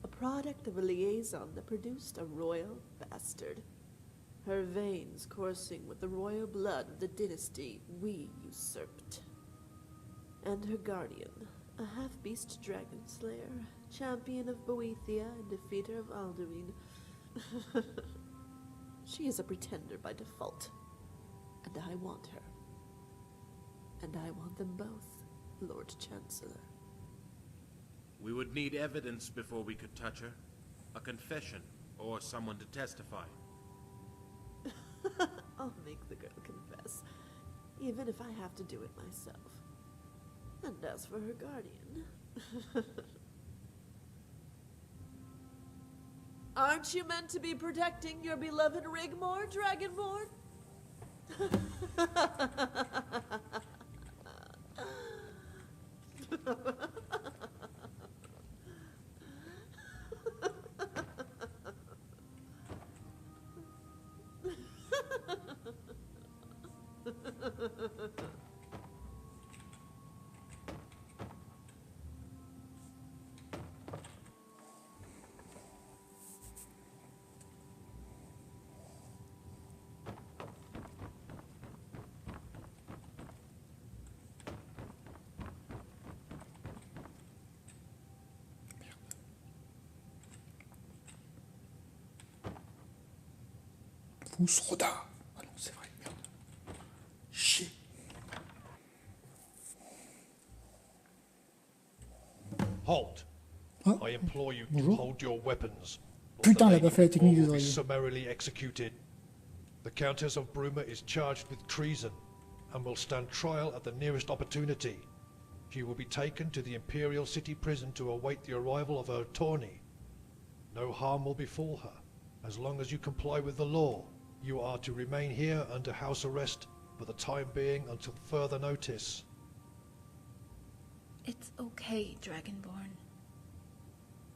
A product of a liaison that produced a royal bastard. Her veins coursing with the royal blood of the dynasty we usurped. And her guardian, a half-beast dragon slayer, champion of Boethia and defeater of Alduin. She is a pretender by default. And I want her. And I want them both, Lord Chancellor. We would need evidence before we could touch her. A confession, or someone to testify. I'll make the girl confess, even if I have to do it myself. And as for her guardian... Aren't you meant to be protecting your beloved Rigmor, Dragonborn? Roda. Ah non, c'est vrai, merde. Chier. Halt! Ah, I implore you to bonjour. hold your weapons. Putain, elle a The pas fait la technique des will be oreillers. summarily executed. The Countess of Bruma is charged with treason and will stand trial at the nearest opportunity. She will be taken to the Imperial City Prison to await the arrival of her attorney. No harm will befall her. As long as you comply with the law, you are to remain here under house arrest for the time being until further notice. It's okay, Dragonborn.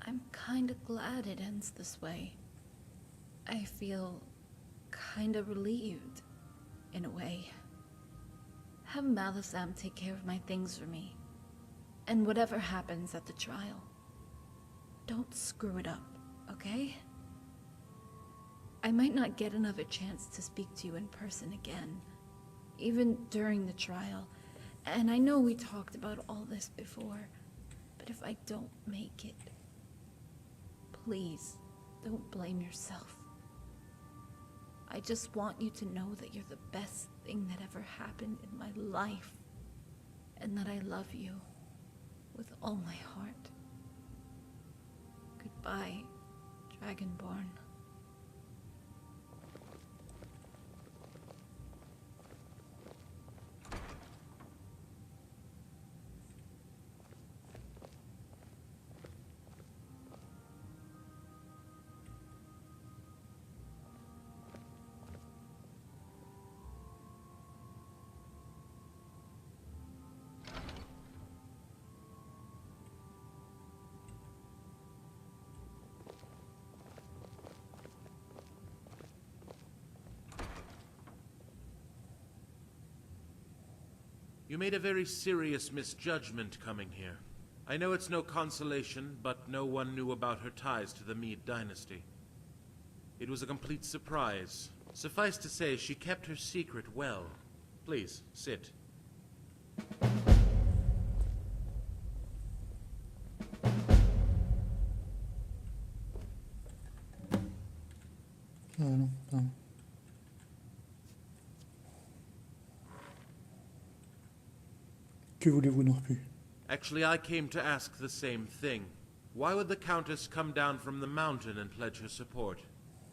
I'm kinda glad it ends this way. I feel kinda relieved, in a way. Have Malisam take care of my things for me. And whatever happens at the trial, don't screw it up, okay? I might not get another chance to speak to you in person again, even during the trial. And I know we talked about all this before, but if I don't make it, please don't blame yourself. I just want you to know that you're the best thing that ever happened in my life, and that I love you with all my heart. Goodbye, Dragonborn. You made a very serious misjudgment coming here. I know it's no consolation, but no one knew about her ties to the Mede dynasty. It was a complete surprise. Suffice to say, she kept her secret well. Please, sit. Ah non, non. Que voulez-vous non plus? Actually, I came to ask the same thing. Why would the Countess come down from the mountain and pledge her support?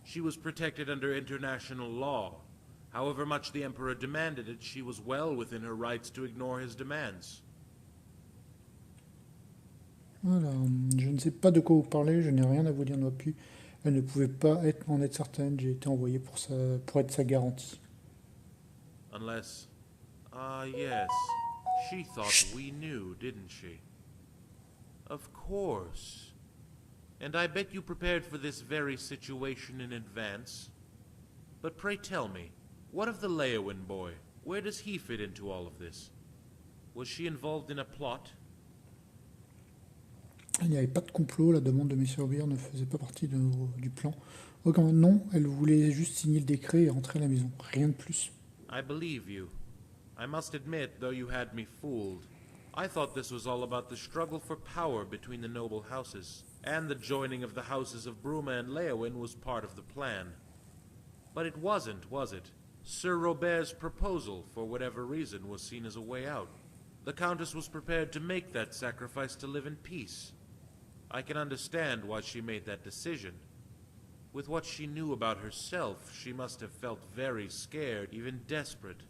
She was protected under international law. However much the Emperor demanded it, she was well within her rights to ignore his demands. Voilà, je ne sais pas de quoi vous parlez, je n'ai rien à vous dire non plus. Elle ne pouvait pas en être certaine, j'ai été envoyé pour être sa garantie. Unless... yes. She thought we knew, didn't she? Of course. And I bet you prepared for this very situation in advance. But pray tell me, what of the Leowin boy? Where does he fit into all of this? Was she involved in a plot? Il n'y avait pas de complot, la demande de Monsieur Robert ne faisait pas partie du plan. Non, elle voulait juste signer le décret et rentrer à la maison, rien de plus. I believe you. I must admit, though you had me fooled, I thought this was all about the struggle for power between the noble houses, and the joining of the houses of Bruma and Leowin was part of the plan. But it wasn't, was it? Sir Robert's proposal, for whatever reason, was seen as a way out. The Countess was prepared to make that sacrifice to live in peace. I can understand why she made that decision. With what she knew about herself, she must have felt very scared, even desperate.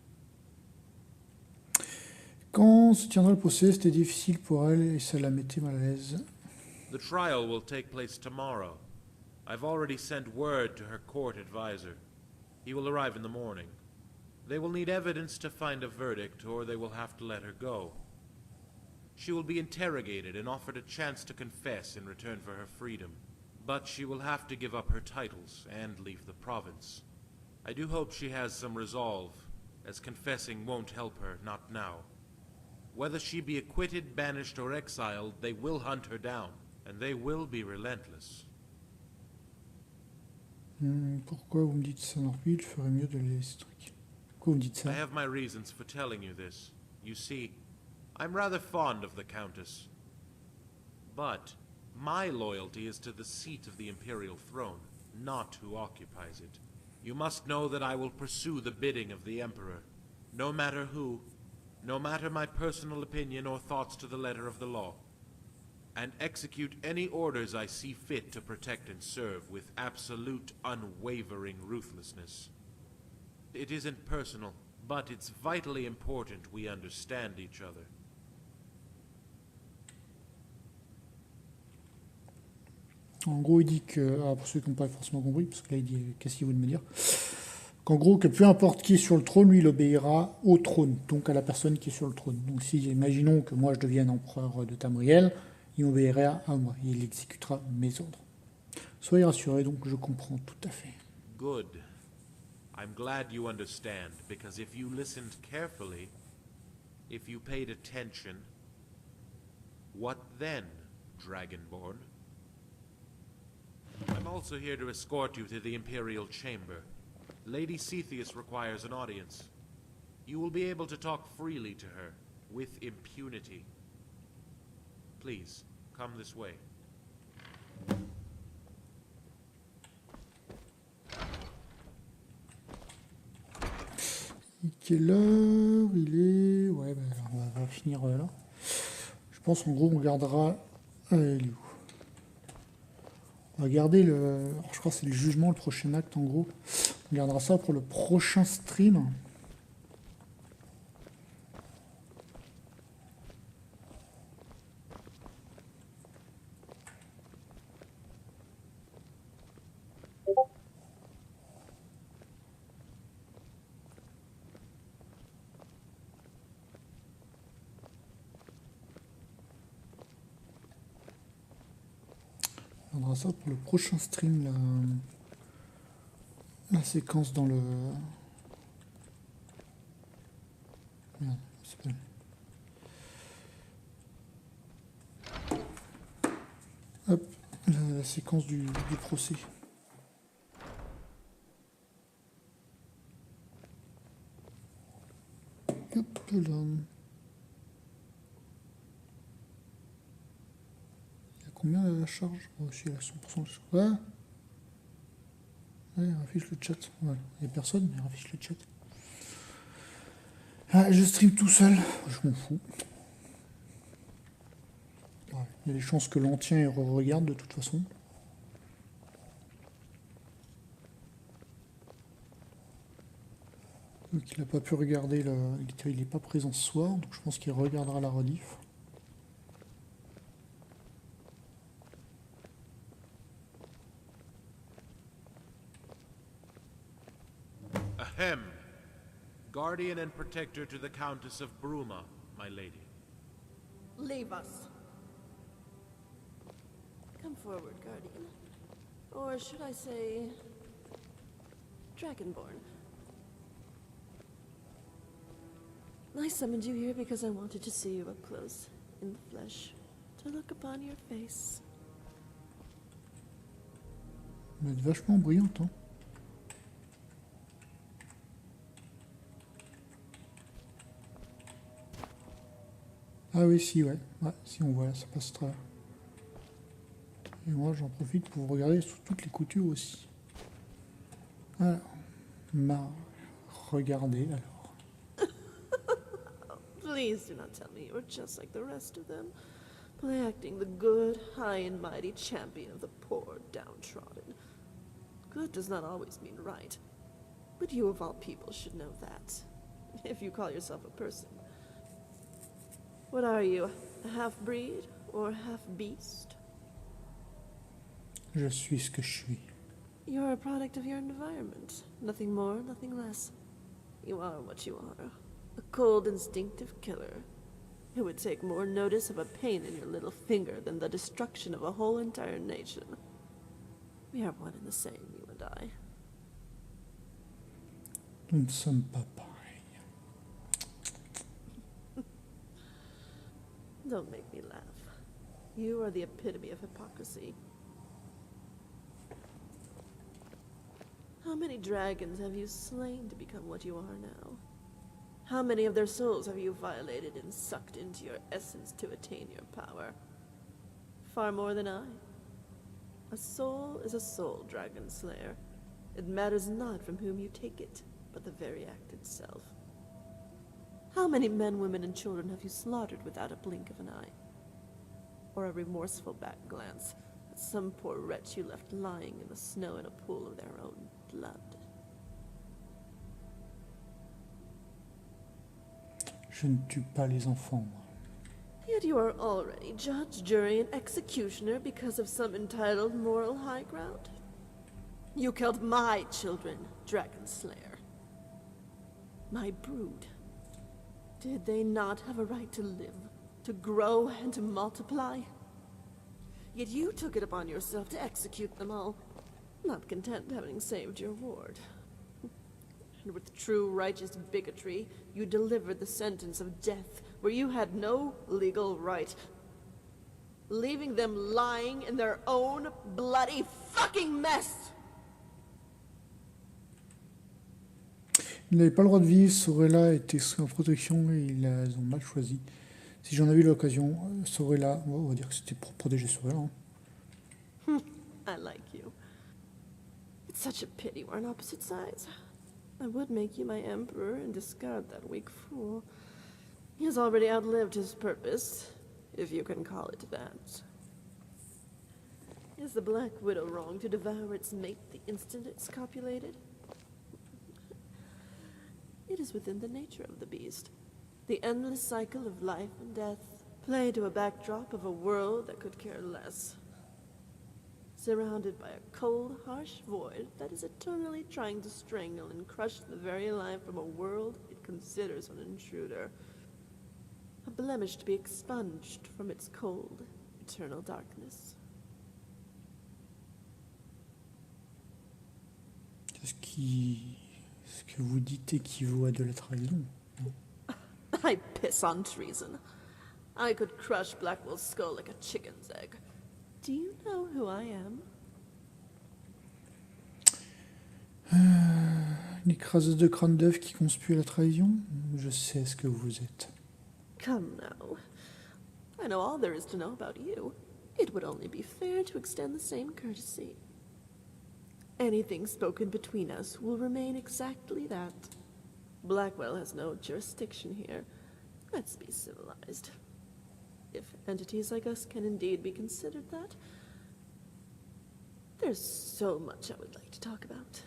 Quand se tiendra le procès, c'était difficile pour elle et ça la mettait mal à l'aise. The trial will take place tomorrow. I've already sent word to her court advisor. He will arrive in the morning. They will need evidence to find a verdict, or they will have to let her go. She will be interrogated and offered a chance to confess in return for her freedom. But she will have to give up her titles and leave the province. I do hope she has some resolve, as confessing won't help her, not now. Whether she be acquitted, banished, or exiled, they will hunt her down, and they will be relentless. Pourquoi vous me dites ça, Norby? Il ferait mieux de les laisser trucs. Pourquoi vous me dites ça? I have my reasons for telling you this. You see, I'm rather fond of the Countess. But my loyalty is to the seat of the Imperial throne, not who occupies it. You must know that I will pursue the bidding of the Emperor, no matter who, no matter my personal opinion or thoughts to the letter of the law, and execute any orders I see fit to protect and serve with absolute, unwavering ruthlessness. It isn't personal, but it's vitally important we understand each other. En gros, il dit que, pour ceux qui n'ont pas forcément compris, parce que là il dit, qu'est-ce qu'il veut me dire, qu'en gros, que peu importe qui est sur le trône, lui, il obéira au trône, donc à la personne qui est sur le trône. Donc si, imaginons que moi je devienne empereur de Tamriel, il obéira à moi, et il exécutera mes ordres. Soyez rassurés, donc je comprends tout à fait. Good. I'm glad you understand, because if you listened carefully, if you paid attention, what then, Dragonborn? I'm also here to escort you to the Imperial Chamber. Lady Cetheus requires an audience. You will be able to talk freely to her, with impunity. Please, come this way. Quelle heure il est? Ouais, bah, on va finir là. Je pense en gros on gardera... il est où? On va garder le... Alors, je crois que c'est le jugement, le prochain acte en gros. On gardera ça pour le prochain stream. On gardera ça pour le prochain stream, la séquence dans le... Merde, c'est pas... Hop, la séquence du procès. Hop là. Combien la charge? Oh, je suis à 100%. Ouais. Ouais, affiche le chat. Voilà. Il n'y a personne, mais affiche le chat. Ah, je stream tout seul. Je m'en fous. Ouais, il y a des chances que l'antien il regarde de toute façon. Donc il n'a pas pu regarder, il n'est pas présent ce soir, donc je pense qu'il regardera la rediff. Ahem. Guardian and protector to the Countess of Bruma, my lady. Leave us. Come forward, Guardian. Or should I say... Dragonborn. I summoned you here because I wanted to see you up close, in the flesh, to look upon your face. Elle va être vachement brillante, hein. Ah oui, si, ouais. Ouais, si on voit, ça passe très... Et moi, j'en profite pour regarder sous toutes les coutures aussi. Alors, regardez, alors. Please do not tell me you're just like the rest of them, acting the good, high and mighty champion of the poor, downtrodden. Good does not always mean right, but you of all people should know that, if you call yourself a person. What are you, a half-breed or half-beast? Je suis ce que je suis. You're a product of your environment, nothing more, nothing less. You are what you are. A cold, instinctive killer who would take more notice of a pain in your little finger than the destruction of a whole entire nation. We are one and the same, you and I. Nous ne sommes pas pareils. Don't make me laugh. You are the epitome of hypocrisy. How many dragons have you slain to become what you are now? How many of their souls have you violated and sucked into your essence to attain your power? Far more than I. A soul is a soul, Dragon Slayer. It matters not from whom you take it, but the very act itself. How many men, women, and children have you slaughtered without a blink of an eye? Or a remorseful back glance at some poor wretch you left lying in the snow in a pool of their own blood? Je ne tue pas les enfants, moi. Yet you are already judge, jury, and executioner because of some entitled moral high ground. You killed my children, Dragon Slayer. My brood. Did they not have a right to live, to grow, and to multiply? Yet you took it upon yourself to execute them all, not content having saved your ward. And with true righteous bigotry, you delivered the sentence of death where you had no legal right, leaving them lying in their own bloody fucking mess! Ils n'avaient pas le droit de vivre, Sorella était sous protection et ils ont mal choisi. Si j'en avais eu l'occasion, Sorella, on va dire que c'était pour protéger Sorella. Hein. I like you. It's such a pity we're on opposite sides. I would make you my emperor and discard that weak fool. He has already outlived his purpose, if you can call it that. Is the Black Widow wrong to devour its mate the instant it's copulated? It is within the nature of the beast. The endless cycle of life and death, play to a backdrop of a world that could care less. Surrounded by a cold, harsh void that is eternally trying to strangle and crush the very life from a world it considers an intruder. A blemish to be expunged from its cold, eternal darkness. Ce que vous dites équivaut à de la trahison. I piss on treason. I could crush Blackwell's skull like a chicken's egg. Do you know who I am? Une écraseuse de crâne d'œuf qui conspue à la trahison. Je sais ce que vous êtes. Come now. I know all there is to know about you. It would only be fair to extend the same courtesy. Anything spoken between us will remain exactly that. Blackwell has no jurisdiction here. Let's be civilized. if entities like us can indeed be considered that. There's so much I would like to talk about.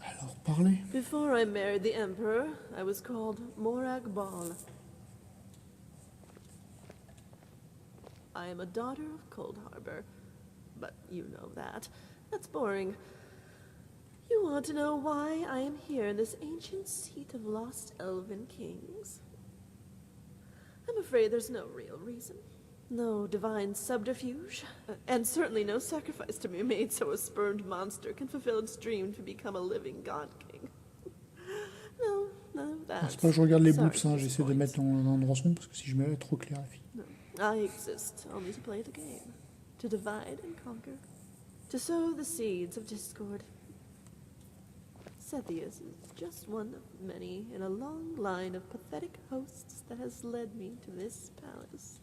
Alors, parlez. Before I married the Emperor, I was called Morag Bal. I am a daughter of Cold Harbor, but you know that. That's boring. You want to know why I am here in this ancient seat of lost elven kings? I'm afraid there's no real reason. No divine subterfuge, and certainly no sacrifice to be made so a spurned monster can fulfill its dream to become a living god king. No, none of that. C'est pas que je regarde les boobs, hein, j'essaie de mettre dans l'endroit son parce que si je mets trop clair la fille. No, I exist only to play the game, to divide and conquer, to sow the seeds of discord. Sethius is just one of many in a long line of pathetic hosts that has led me to this palace.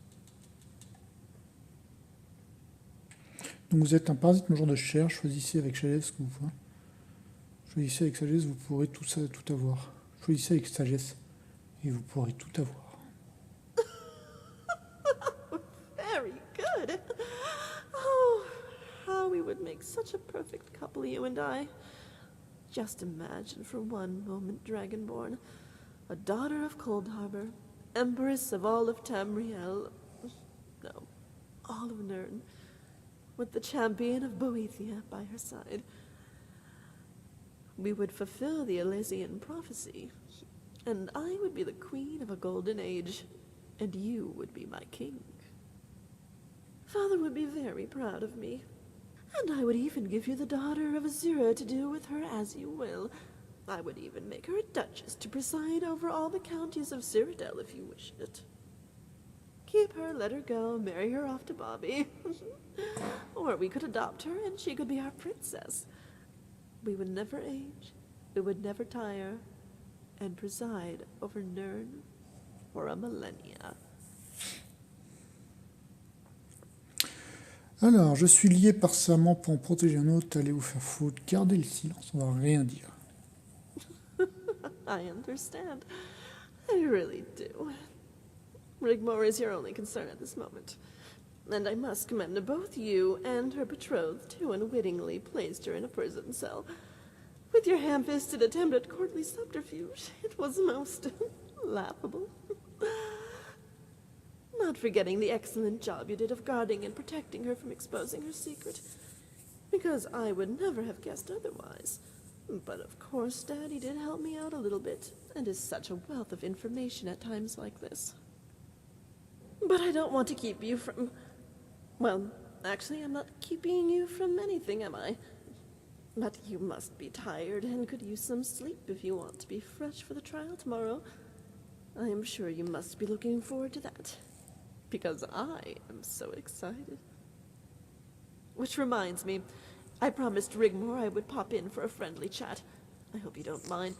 Donc vous êtes un parasite mangeur de chair, choisissez avec sagesse ce que vous faites. Choisissez avec sagesse, vous pourrez tout avoir. Choisissez avec sagesse et vous pourrez tout avoir. Very good. Oh, how we would make such a perfect couple, you and I. Just imagine for one moment, Dragonborn, a daughter of Cold Harbor, Empress of all of Tamriel, no, all of Nirn, with the champion of Boethia by her side. We would fulfill the Elysian prophecy, and I would be the queen of a golden age, and you would be my king. Father would be very proud of me. And I would even give you the daughter of Azura to do with her as you will. I would even make her a duchess to preside over all the counties of Cyrodiil if you wished it. Keep her, let her go, marry her off to Bobby. Or we could adopt her and she could be our princess. We would never age, we would never tire, and preside over Nirn for a millennia. Alors, je suis lié par serment pour en protéger un autre, allez vous faire foutre, gardez le silence, on va rien dire. I understand. I really do. Rigmor is your only concern at this moment. And I must commend both you and her betrothed who unwittingly placed her in a prison cell. With your ham-fisted attempt at courtly subterfuge, it was most laughable. Not forgetting the excellent job you did of guarding and protecting her from exposing her secret. Because I would never have guessed otherwise. But of course, Daddy did help me out a little bit, and is such a wealth of information at times like this. But I don't want to keep you from... Well, actually, I'm not keeping you from anything, am I? But you must be tired and could use some sleep if you want to be fresh for the trial tomorrow. I am sure you must be looking forward to that. Because I am so excited. Which reminds me, I promised Rigmor I would pop in for a friendly chat. I hope you don't mind.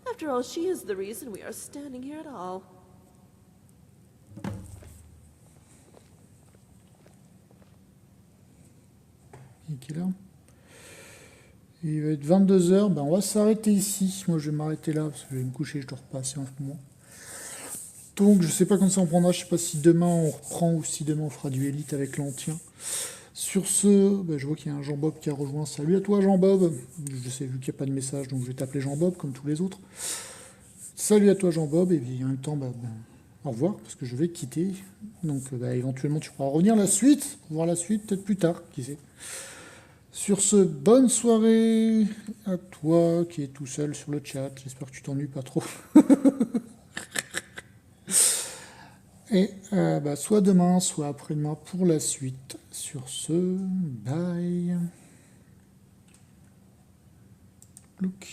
After all, she is the reason we are standing here at all. Il est quelle heure? Il va être 22h, ben on va s'arrêter ici. Moi je vais m'arrêter là, parce que je vais me coucher, je dors pas assez en ce moment. Donc je sais pas quand ça en prendra, je sais pas si demain on reprend ou si demain on fera du élite avec l'Antien. Sur ce, ben, je vois qu'il y a un Jean-Bob qui a rejoint. Salut à toi Jean-Bob. Je sais, vu qu'il n'y a pas de message, donc je vais t'appeler Jean-Bob comme tous les autres. Salut à toi Jean-Bob, et puis en même temps, au revoir, parce que je vais quitter. Donc éventuellement tu pourras revenir la suite, voir la suite peut-être plus tard, qui sait. Sur ce, bonne soirée à toi qui es tout seul sur le chat. J'espère que tu t'ennuies pas trop. Et soit demain, soit après-demain pour la suite. Sur ce, bye. Look.